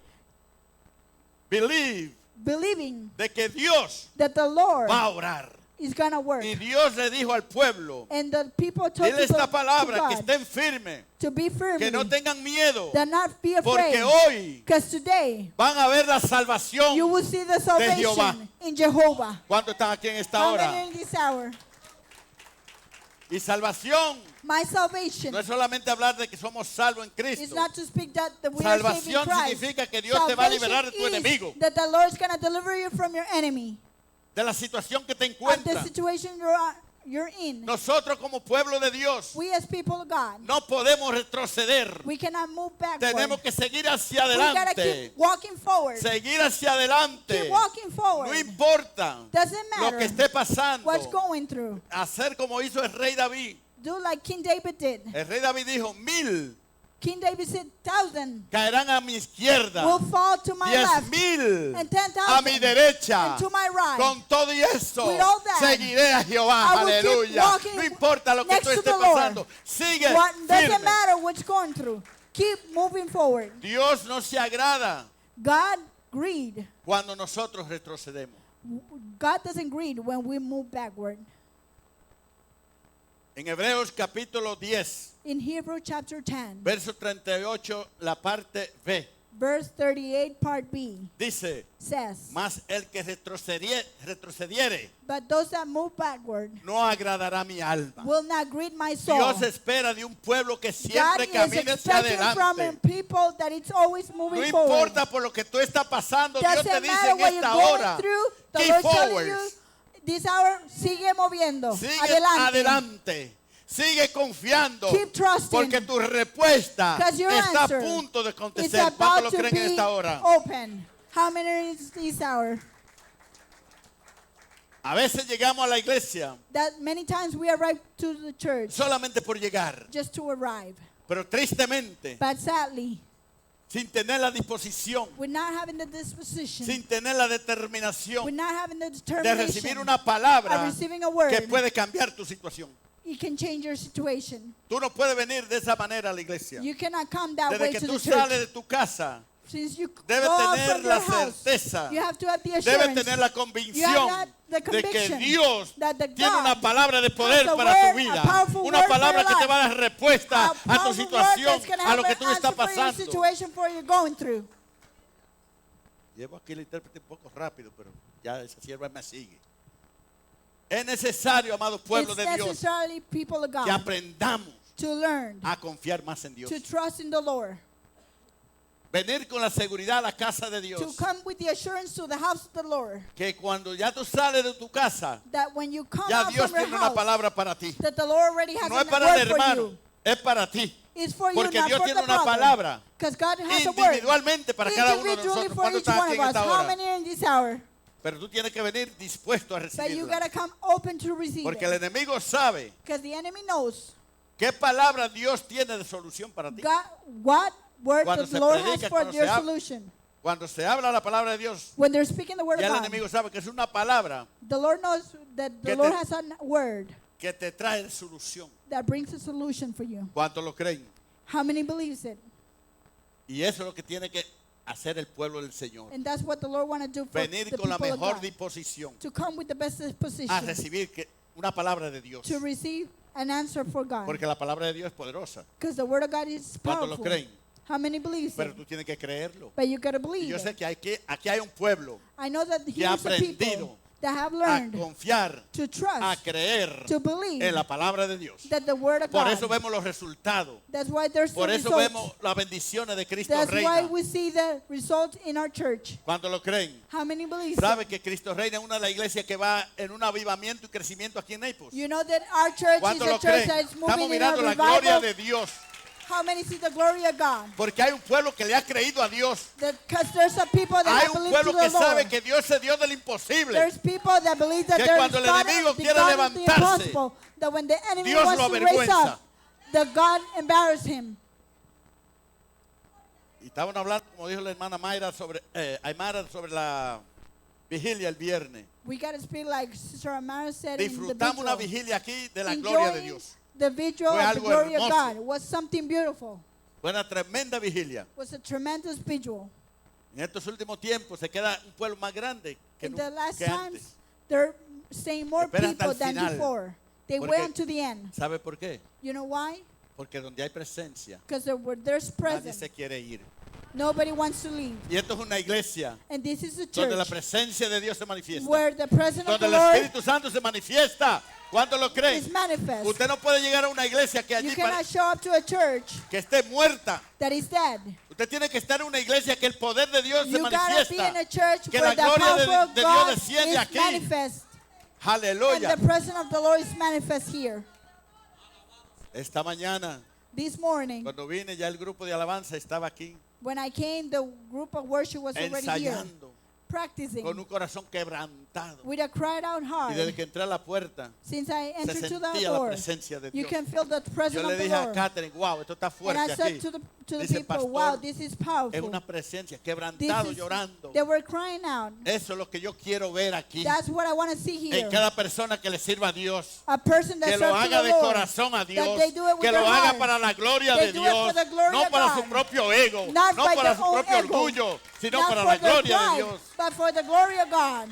believe, believing de que Dios that the Lord va a orar. is gonna work. Y Dios le dijo al pueblo, And the people told dile esta to palabra, que God estén firmes, to be firm, que no tengan miedo, that not be porque afraid. hoy Because today van a ver la salvación. you will see the Jehová. salvation in Jehovah. ¿Cuántos están aquí en esta How hora? many in this hour? Y salvación My salvation no es solamente hablar de que somos salvos en is Cristo. not to speak that we are saved in Salvación Christ. significa que Dios te va a liberar de tu Salvation enemigo, is that the Lord is going to deliver you from your enemy, de la situación que te of the encuentras. situation you're in. Nosotros como pueblo de Dios We as people of God, no podemos retroceder. we cannot move backward. Tenemos que seguir hacia We gotta adelante. keep walking forward. Seguir hacia adelante. Keep walking forward. No importa Doesn't lo matter que esté pasando. what's going through. Hacer como hizo el rey David. Do like King David did. El rey David dijo, 1000 King David said, 1,000 caerán a mi izquierda, will fall to my left 10,000 and 10,000 a mi derecha. and to my right. Con todo y eso, With all that, seguiré a Jehová. I will keep Aleluya. walking No importa lo que next tú to the estés Lord. pasando. Sigue What doesn't firme. matter what's going through. Keep moving forward. Dios no se agrada God greed. cuando nosotros retrocedemos. God doesn't greed when we move backward. En Hebreos capítulo 10, In Hebrew chapter 10, verso 38, la parte B, verse 38, part B, dice, says, mas el que retrocediere but those that move backward no agradará mi alma. will not greet my soul. Dios espera de un pueblo que God siempre is camine hacia expecting from adelante. people that it's always No moving forward. importa por lo que tú estás pasando, Dios te Doesn't dice matter en what you're esta going hora, through, the keep Lord's telling forward, you, this hour, sigue moviendo. sigue Adelante. adelante, sigue confiando, Keep trusting, porque tu respuesta 'cause your está a answer punto de It's acontecer. ¿Cuántos about lo to creen en be esta hora? open. How many is this hour? A veces llegamos a la iglesia That many times we arrive to the church solamente por llegar, just to arrive. pero tristemente, But sadly, sin tener la disposición, we're not having the disposition. sin tener la We're determinación not having the de determination recibir una of palabra receiving a word. que puede cambiar tu situación. It can change your situation. Tú no puedes venir de esa manera a la iglesia. You cannot come that Desde way que to tú the church. sales de tu casa, Since you debes go out tener from la your house, certeza, you have to have the debes assurance tener la you convicción have the de que conviction Dios that the tiene God una palabra de poder has a para word, tu vida, a powerful una word for palabra your que te life. va a dar respuesta a a tu powerful situación, word that's gonna a have lo que an tú estás answer for your pasando. situation for you're going through. Llevo aquí el intérprete un poco rápido, pero ya esa sierva me sigue. Es necesario, amado pueblo It's de Dios, necessarily people of que God aprendamos to learn a confiar más en Dios. to trust in the Lord, Venir con la seguridad a la casa de Dios. to come with the assurance to the house of the Lord, Que cuando ya tú sales de tu casa, that when you come ya out Dios from your tiene una house, palabra para ti. that the Lord already has No a es para el word for hermano, you. es para ti. It's for you, Porque not Dios for tiene the una brother. palabra Because God has a word individualmente para cada uno de individually nosotros. for ¿Cuántos each están one aquí of en us. esta How hora? many are in this hour? Pero tú tienes que venir dispuesto a But you recibirla. gotta come open to receive Porque el it. enemigo sabe Because the enemy knows ¿Qué palabra Dios tiene de solución para ti? God, what word Cuando the se Lord predica, has for cuando your se habla. solution? Cuando se habla la palabra de Dios, When they're speaking the word ya of el God, enemigo sabe que es una palabra the Lord knows that the Que Lord te- has a word que te trae solución. that brings a solution for you. ¿Cuántos lo creen? How many believes it? Y eso es lo que tiene que hacer el pueblo del Señor. And that's what the Lord want to do for Venir the con la people of mejor God. disposición To come with the best a disposition recibir una palabra de Dios. to receive an answer for God. Porque la palabra de Dios es poderosa. Because the word of God is ¿Cuántos lo powerful. creen? How many believes Pero it? tú tienes que creerlo. But you gotta Y believe yo sé it. que aquí hay un pueblo I know that que ha here's the people aprendido that have a learned confiar, to a trust, creer to believe en la palabra de Dios. that the word of Por God. eso vemos los resultados. That's why there's the Por eso results. vemos las bendiciones de Cristo That's why Reina. we see the result in our church. ¿Cuántos lo creen? How many believe ¿Sabe it? que Cristo Reina es una de las iglesias que va en un avivamiento y crecimiento aquí en Naples? You know that our church is ¿Cuántos a lo church creen? that is Estamos moving in a mirando la gloria revival. de Dios. How many see the glory of God? Porque hay un pueblo que le ha creído a Dios. Because there's a people that Hay have un believed to pueblo que the sabe Lord. que Dios es Dios del imposible. There's people that believe that Que there is cuando el God, enemigo the quiere God of the levantarse, impossible. That when the enemy Dios wants lo to raise avergüenza. up, the God embarrass him. Y estaban hablando, como dijo la hermana Mayra, Aymara, sobre la vigilia el viernes. We got to speak like Sister Amara said in the Disfrutamos una vigil. vigilia aquí de la gloria de Enjoying Dios. the vigil Fue of the algo glory of hermoso. God was something beautiful. Fue una tremenda vigilia. Was a tremendous vigil. En estos últimos tiempos se queda un pueblo más grande que, In the last que times, antes. they're saying more Espera hasta people el than final. before. They Porque- went to the end. ¿Sabe por qué? You know why? Porque donde hay presencia, Because there's nadie se presence. quiere ir. Nobody wants to leave. Y esto es una iglesia And this is a donde la church presencia de Dios se manifiesta. where the presence of Donde the el Lord Espíritu Santo se manifiesta. ¿Cuántos lo creen? is manifest. Usted no puede llegar a una iglesia que You allí cannot show up to a church que esté muerta. that is dead. Usted tiene que estar en una iglesia que el poder de Dios se You gotta be in manifiesta. a church Que where la the gloria power of de Dios God desciende is aquí. manifest. And Aleluya. the presence of the Lord is manifest here. Esta mañana, This morning, cuando vine, ya el grupo de alabanza estaba aquí when I came, the group of worship was already here, ensayando practicing con un corazón quebrantado. with a cried out Y heart. desde que entré a la puerta, Since I se entered to the sentía la door, presencia de you Dios. can feel the Yo presence le of the dije a Lord. Catherine, wow, esto está And fuerte I said aquí. to the Dice, people, pastor, wow, this is es powerful. una presencia, This quebrantado, is, llorando. they were crying out. Eso es lo que yo quiero ver aquí. That's what I want to see here. En cada persona que le sirva a Dios. A person that Que lo serves to haga the de Lord. corazón a Dios. That they do it with Que their lo haga heart. para la gloria They de do it Dios. for the glory No of para God. su propio ego. Not No by para their su own propio ego. orgullo. Sino Not para for la their gloria de pride, Dios. but for the glory of God.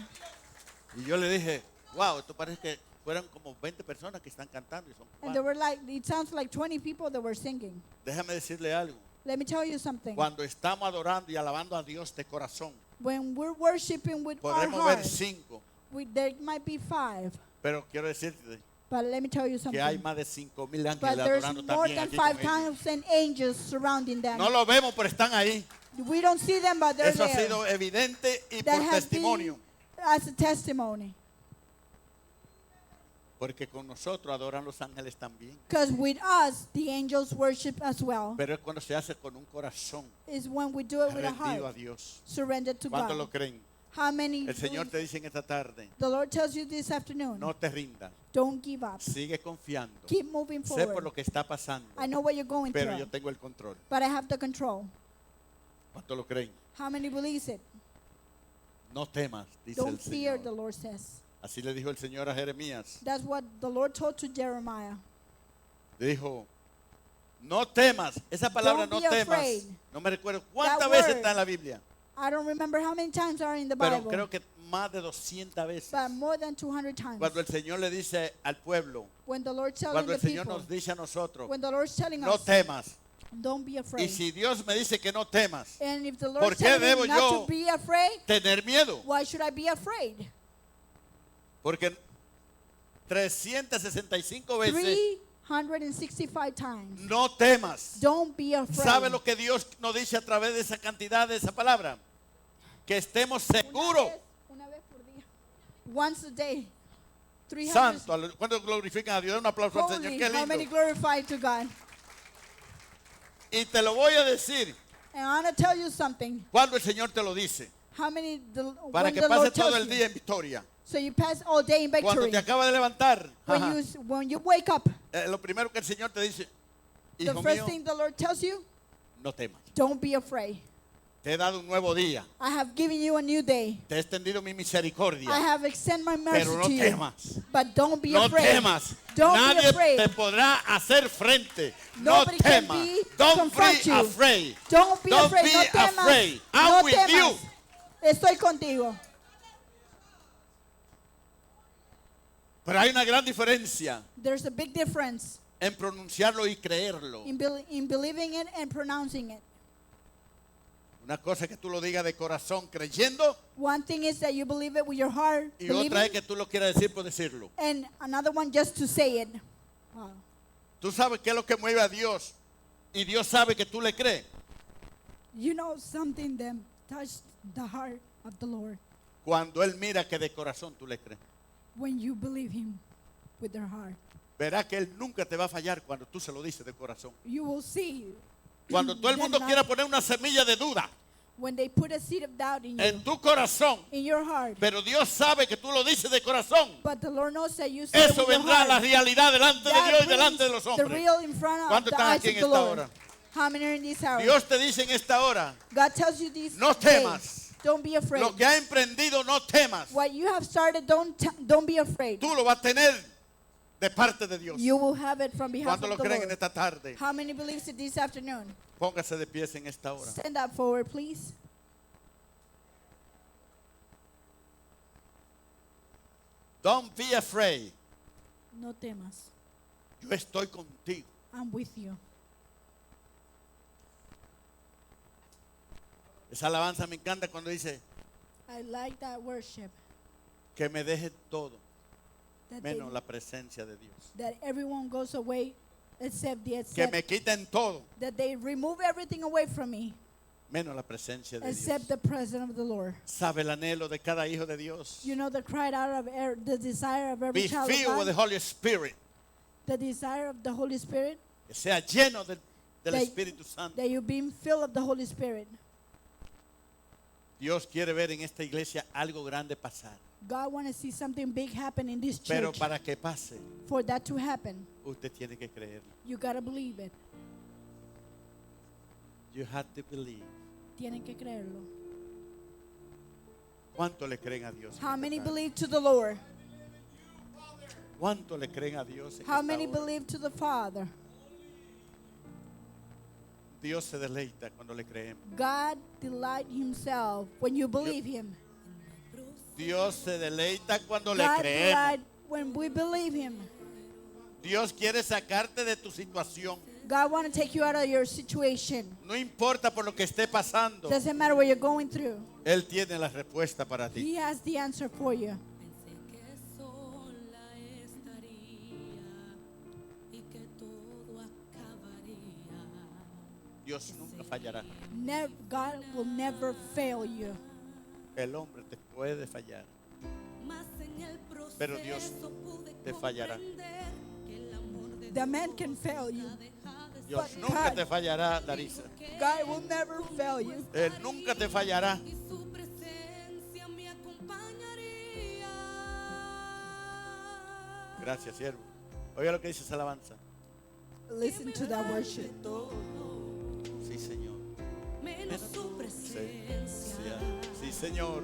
Y yo le dije, wow, esto parece que fueran como 20 personas que están cantando. Y son And there cuatro. were like, it sounds like 20 people that were singing. Déjame decirle algo. Let me tell you something. Cuando estamos adorando y alabando a Dios de corazón, When we're worshiping with our podremos ver heart, 5. there might be 5. Pero quiero decirte But let me tell you que hay something. más de 5,000 ángeles But there's adorando more también than aquí con ellos. 5,000 angels surrounding them. No lo vemos, pero están ahí. We don't see them, but they're Eso ha there. sido evidente y That por has testimonio. been as a testimony. Porque con nosotros adoran los ángeles también. Because with us, the angels worship as well. Pero es cuando se hace con un corazón Is when we do it with a rendido a heart, Dios. surrendered to ¿Cuántos God. lo creen? How many? El Señor believe- te dice en esta tarde, The Lord tells you this afternoon, no te rindas, don't give up. sigue confiando. Keep moving Sé por forward. lo que está pasando, I know what you're going pero through, yo tengo el control. but I have the control. ¿Cuántos lo creen? How many believes it? No temas, dice el Don't fear, the Señor. Lord says. Así le dijo el Señor a Jeremías. That's what the Lord told to Jeremiah. Dijo, no temas. Esa palabra Don't no be temas. afraid. No me recuerdo cuántas That veces word. está en la Biblia. I don't remember how many times are in the Pero Bible, creo que más de 200 veces. but more than 200 times. Cuando el Señor le dice al pueblo, When the Lord's telling cuando the el Señor people, nos dice a nosotros, when the Lord's telling no us, temas. don't be Y afraid. si Dios me dice que no temas, And if the ¿por Lord's qué telling debo me not yo to be afraid, tener miedo. why should I be afraid? Porque 365 veces 365 times. no temas. Don't be afraid. ¿Sabe lo que Dios nos dice a través de esa cantidad de esa palabra? Que estemos seguros. Una vez por día. Once a day. 300. Santo, cuando glorifican a Dios, un aplauso al Señor, Holy, qué how many lindo. glorify to God. Y te lo voy a decir And I want to tell you something. cuando el Señor te lo dice. How many para when que the pase Lord todo tells el you? día en victoria. So you pass all day in Cuando victory. te acaba de levantar, ajá, When you wake up, lo primero que el Señor te dice, the hijo first mío, thing the Lord tells you, no temas. don't be afraid. Te he dado un nuevo día. I have given you a new day. Te he extendido mi misericordia. I have extended my mercy Pero no to you. temas. But don't be No afraid. temas. Don't be Nadie afraid. te podrá hacer frente. No Nobody can temas. be Don't confront be you. afraid. Don't be Don't afraid. be No temas. afraid. I'm No with temas. you. Estoy contigo. Pero hay una gran diferencia There's a big difference en pronunciarlo y creerlo. in believing it and pronouncing it. Una cosa es que tú lo digas de corazón creyendo One thing is that you believe it with your heart, y believing, otra es que tú lo quieras decir por decirlo. and another one just to say it. Wow. Tú sabes qué es lo que mueve a Dios y Dios sabe que tú le crees. You know something that touched the heart of the Lord Cuando Él mira que de corazón tú le crees. when you believe Him with their heart. Verá que Él nunca te va a fallar cuando tú se lo dices de corazón. You will see Cuando todo el that mundo not- quiera poner una semilla de duda when they put a seed of doubt in you, en tu corazón, in your heart. pero Dios sabe que tú lo dices de corazón, But the Lord knows that you say it eso with your vendrá a la heart. realidad delante de That Dios y brings delante de los the hombres. real in front of ¿Cuántos the están eyes aquí en of the esta Lord. hora? How many are in this hour? Dios te dice en esta hora, God tells you this no day, temas. don't be afraid. Lo que ha emprendido, no temas. What you have started, don't be afraid. Tú lo vas a tener de parte de Dios. You will have it from behalf ¿Cuántos of lo the creen en Lord. esta tarde? How many believes it this afternoon? Póngase de pies en esta hora. Stand up forward, please. Don't be afraid. No temas. Yo estoy contigo. I'm with you. Esa alabanza me encanta cuando dice I like that worship. que me deje todo, That, menos la presencia de Dios. that everyone goes away except the Que except, me quiten todo, that they remove everything away from me menos la presencia de except Dios. the presence of the Lord. Sabe el anhelo de cada hijo de Dios. You know the cry out of the desire of every Be child of filled with the God, Holy Spirit. the desire of the Holy Spirit, Que sea lleno del That- Espíritu Santo. that you being filled of the Holy Spirit. Dios quiere ver en esta iglesia algo grande pasar. God wants to see something big happen in this Pero church. para que pase, For that to happen, usted tiene que creerlo. you gotta believe it. You have to believe. Tienen que creerlo. ¿Cuánto le creen a Dios? en How esta many tarde? believe to the Lord? ¿Cuánto le creen a Dios? En How esta many hora? believe to the Father? Dios se deleita cuando le creemos. God delight Himself when you believe Him. Dios se deleita cuando le God creemos. delight when we believe Him. Dios quiere sacarte de tu situación. God want to take you out of your situation. No importa por lo que esté pasando. Doesn't matter what you're going through. Él tiene la respuesta para ti. He has the answer for you. Pensé que sola estaría y que todo acabaría. Dios nunca fallará. God will never fail you. El hombre te puede fallar. Mas en el Pero Dios proceso pude te fallará. comprender que el amor de The man can fail you. Dios But nunca God- te fallará, Larisa. God will never fail you. Él nunca te fallará. y su presencia me acompañaría. Gracias, siervo. Oiga lo que dice esa alabanza. Listen to that worship. Sí, Señor. Menos su presencia. Sí, Señor.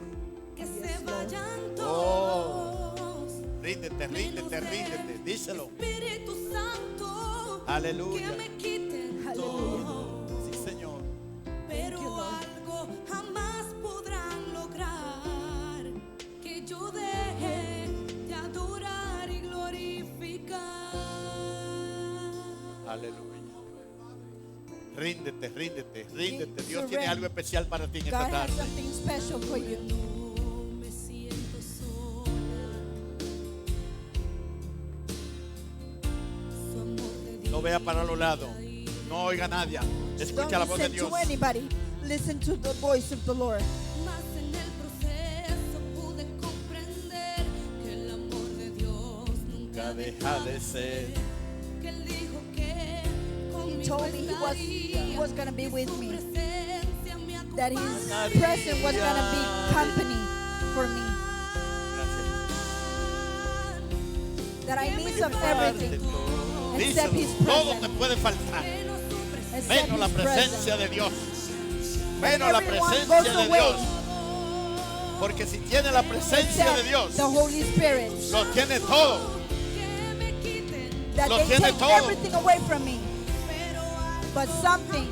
Que se vayan Oh. todos. Ríndete, ríndete, ríndete. Díselo. Espíritu Santo. Aleluya. Que me quiten Hallelujah. todo. Sí, Señor. Pero you, Lord. algo jamás podrán lograr que yo deje de adorar y glorificar. Aleluya. Ríndete, ríndete, ríndete. Dios Surrender. tiene algo especial para ti en esta God has tarde. something special for you. No me siento sola. Su amor de Dios. No vea para los lados. No oiga a nadie. Escucha Don't la voz de listen Dios. to anybody. Listen to the voice of the Lord. Mas en el proceso pude comprender que el amor de Dios nunca Nunca deja de ser. que él dijo que He conmigo told me he estaría, was going to be with su me. presencia me that His presence was going to be company for me. Gracias. That I need of everything except His Díselo, todo te presence. puede faltar. Except Menos la His presence. presencia de Dios. Menos la Everyone presencia goes de away Dios. Porque si tiene la presencia de Dios, except the Holy Spirit. lo tiene todo. That Lo they tiene take todo. everything away from me. But something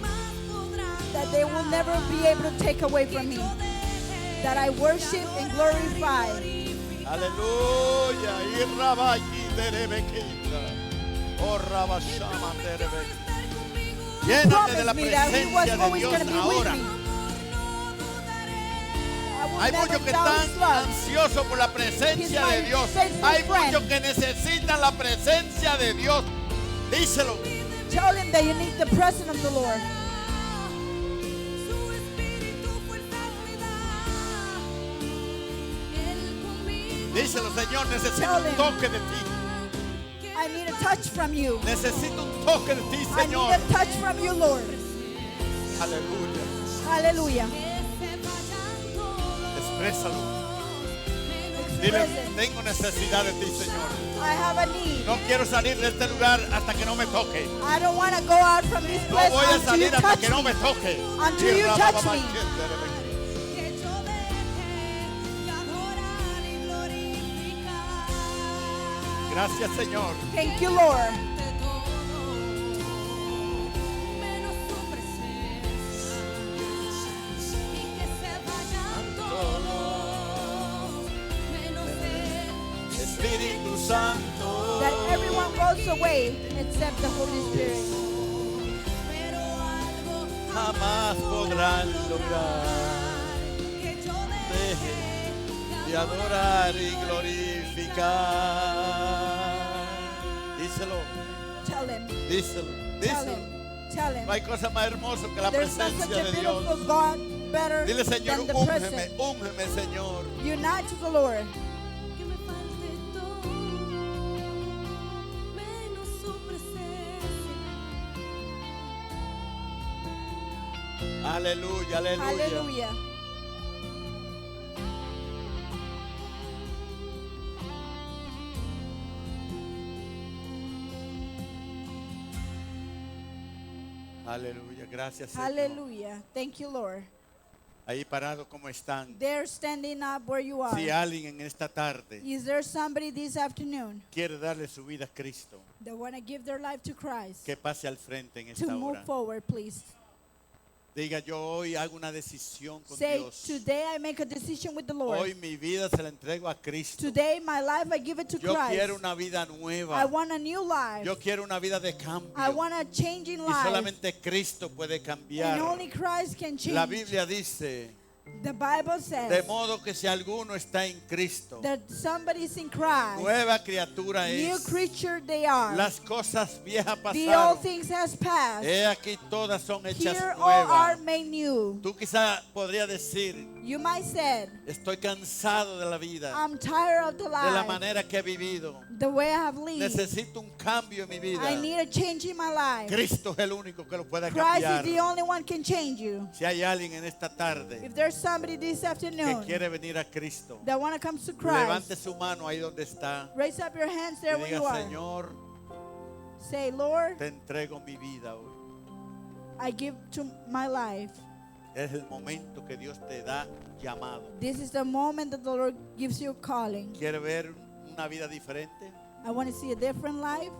that they will never be able to take away from me. That I worship and glorify. Aleluya. Y rabayi derebequita. Oh rabashama derebequita. Llénate de la Promise me that He was presencia de always Dios going to be with ahora. me. I will Hay never muchos que doubt están His love. ansiosos por la presencia He's my de Dios. faithful Hay friend. muchos que necesitan la presencia de Dios. Díselo. Tell Him that you need the presence of the Lord. Díselo, Señor, necesito Tell un him. toque de ti. I need a touch from you. Necesito un toque de ti, I need Señor. a touch from you, Lord. Aleluya. Hallelujah. Exprésalo. Dile, Express it. tengo necesidad de ti, Señor. I have a need. No quiero salir de este lugar hasta que no me toque. I don't want to go out from this No place voy a until you salir hasta touch que no me. me toque. Until you touch me. Gracias, Señor. Thank you, Lord. Espíritu Santo. That everyone goes away except the Holy Spirit. Jamás podrán lograr de adorar y glorificar. Díselo, Tell Him. díselo, Tell díselo. Him. Tell Him. No hay cosa más hermosa que la There's not presencia such a de Dios. beautiful God better Dile, Señor, than the úngeme, present. úngeme, Señor. Unite to the Lord. Que me falte todo, menos su presencia. Aleluya, aleluya. Hallelujah. Aleluya, gracias, Señor. Hallelujah. Thank you, Lord. Ahí parado como están. They're standing up where you are. Si alguien en esta tarde Is there somebody this afternoon quiere darle su vida a Cristo, that want to give their life to Christ? que pase al frente en To esta move hora. forward, please. Diga, yo hoy hago una decisión con Say, Dios. today I make a decision with the Lord. Hoy mi vida se la entrego a Cristo. Today my life I give it to Yo Christ. quiero una vida I nueva. want a new life. Yo quiero una vida de cambio. I want a changing Y life. solamente Cristo puede cambiar. And only Christ can change. La Biblia dice, The Bible de says modo que si alguno está en Cristo, that somebody's in Christ. nueva criatura New es. creature they are. Las cosas viejas The old pasaron. things has passed. He aquí todas son hechas Here all are nuevas. made new. Tú quizá podrías decir, You might say, estoy cansado de la vida, I'm tired of the de la life, manera que he vivido. the way I have lived. Necesito un cambio en mi vida. I need a change in my life. Cristo es el único que lo puede Christ is cambiar. the only one can change you. Si hay alguien en esta tarde If there's somebody this que afternoon quiere venir a Cristo, that want to come to levante Christ, su mano ahí donde está raise up your hands y there where you diga, are. Señor, Say, Lord, te entrego mi vida hoy. I give to my life. Es el momento que Dios te da llamado. This is the moment that the Lord gives you a calling. ¿Quiere ver una vida diferente? I want to see a different life.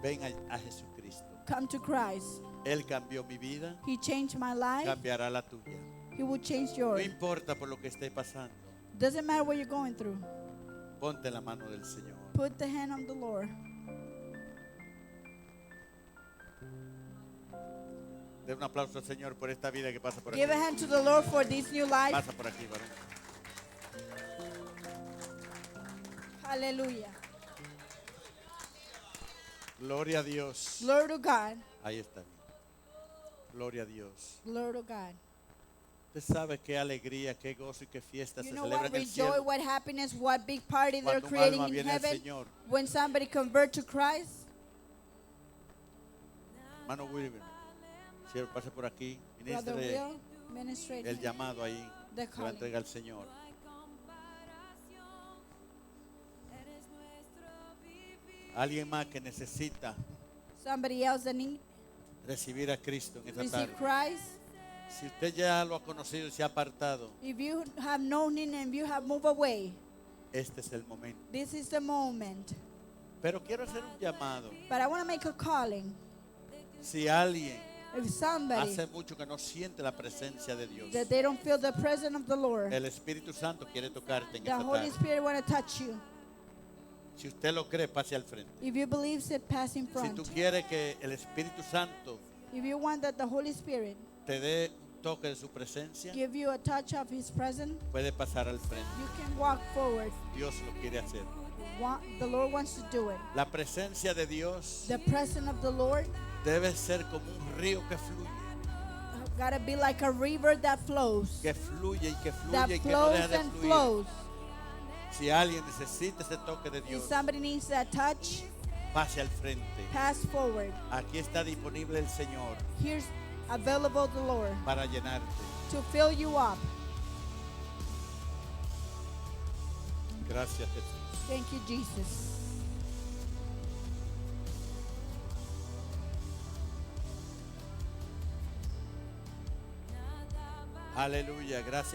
Ven a Jesucristo. Come to Christ. Él cambió mi vida, He changed my life. cambiará la tuya. He will change No yours. importa por lo que esté pasando, Doesn't matter what you're going through. ponte en la mano del Señor. Put the hand on the Lord. De un aplauso al Señor por esta vida que pasa por aquí. Give a hand to the Lord for this new life. Pasa por aquí, varón. Hallelujah. Gloria a Dios. Glory to God. Ahí está. Gloria a Dios. Glory to God. Usted sabe qué alegría, qué gozo y qué fiesta You se know celebra what en el joy, cielo what happiness, what big party they're cuando un creating alma in viene al heaven Señor. when somebody convert to Christ. Hermano Wilber, si pase por aquí, Brother ministre Will, Ministrate el llamado ahí. the Se va a calling. entregar al Señor. Alguien más que necesita Somebody else that need recibir a Cristo en esta receive tarde. Christ. Si usted ya lo ha conocido y se ha apartado, If you have known Him and you have moved away, este es el momento. this is the moment. Pero quiero hacer un llamado. But I want to make a calling. Si alguien If somebody hace mucho que no siente la presencia de Dios, that they don't feel the presence of the Lord, el Espíritu Santo quiere tocarte en the esta Holy tarde. Spirit want to touch you. Si usted lo cree, pase al frente. If you believe it, pass in Si front. tú quieres que el Espíritu Santo If you want that the Holy Spirit te dé un toque de su presencia, give you a touch of His presence, puede pasar al frente. you can walk forward. Dios lo quiere hacer. The Lord wants to do it. La presencia de Dios The presence of the Lord debe ser como un río que fluye, gotta be like a river that flows, que fluye y que that fluye y que no flows deja de and fluir. flows. Si alguien necesita ese toque de If Dios, somebody needs that touch, pase al frente. pass forward. Aquí está disponible el Señor Here's available the Lord para llenarte. to fill you up. Gracias, Jesús. Thank you, Jesus. Aleluya, gracias.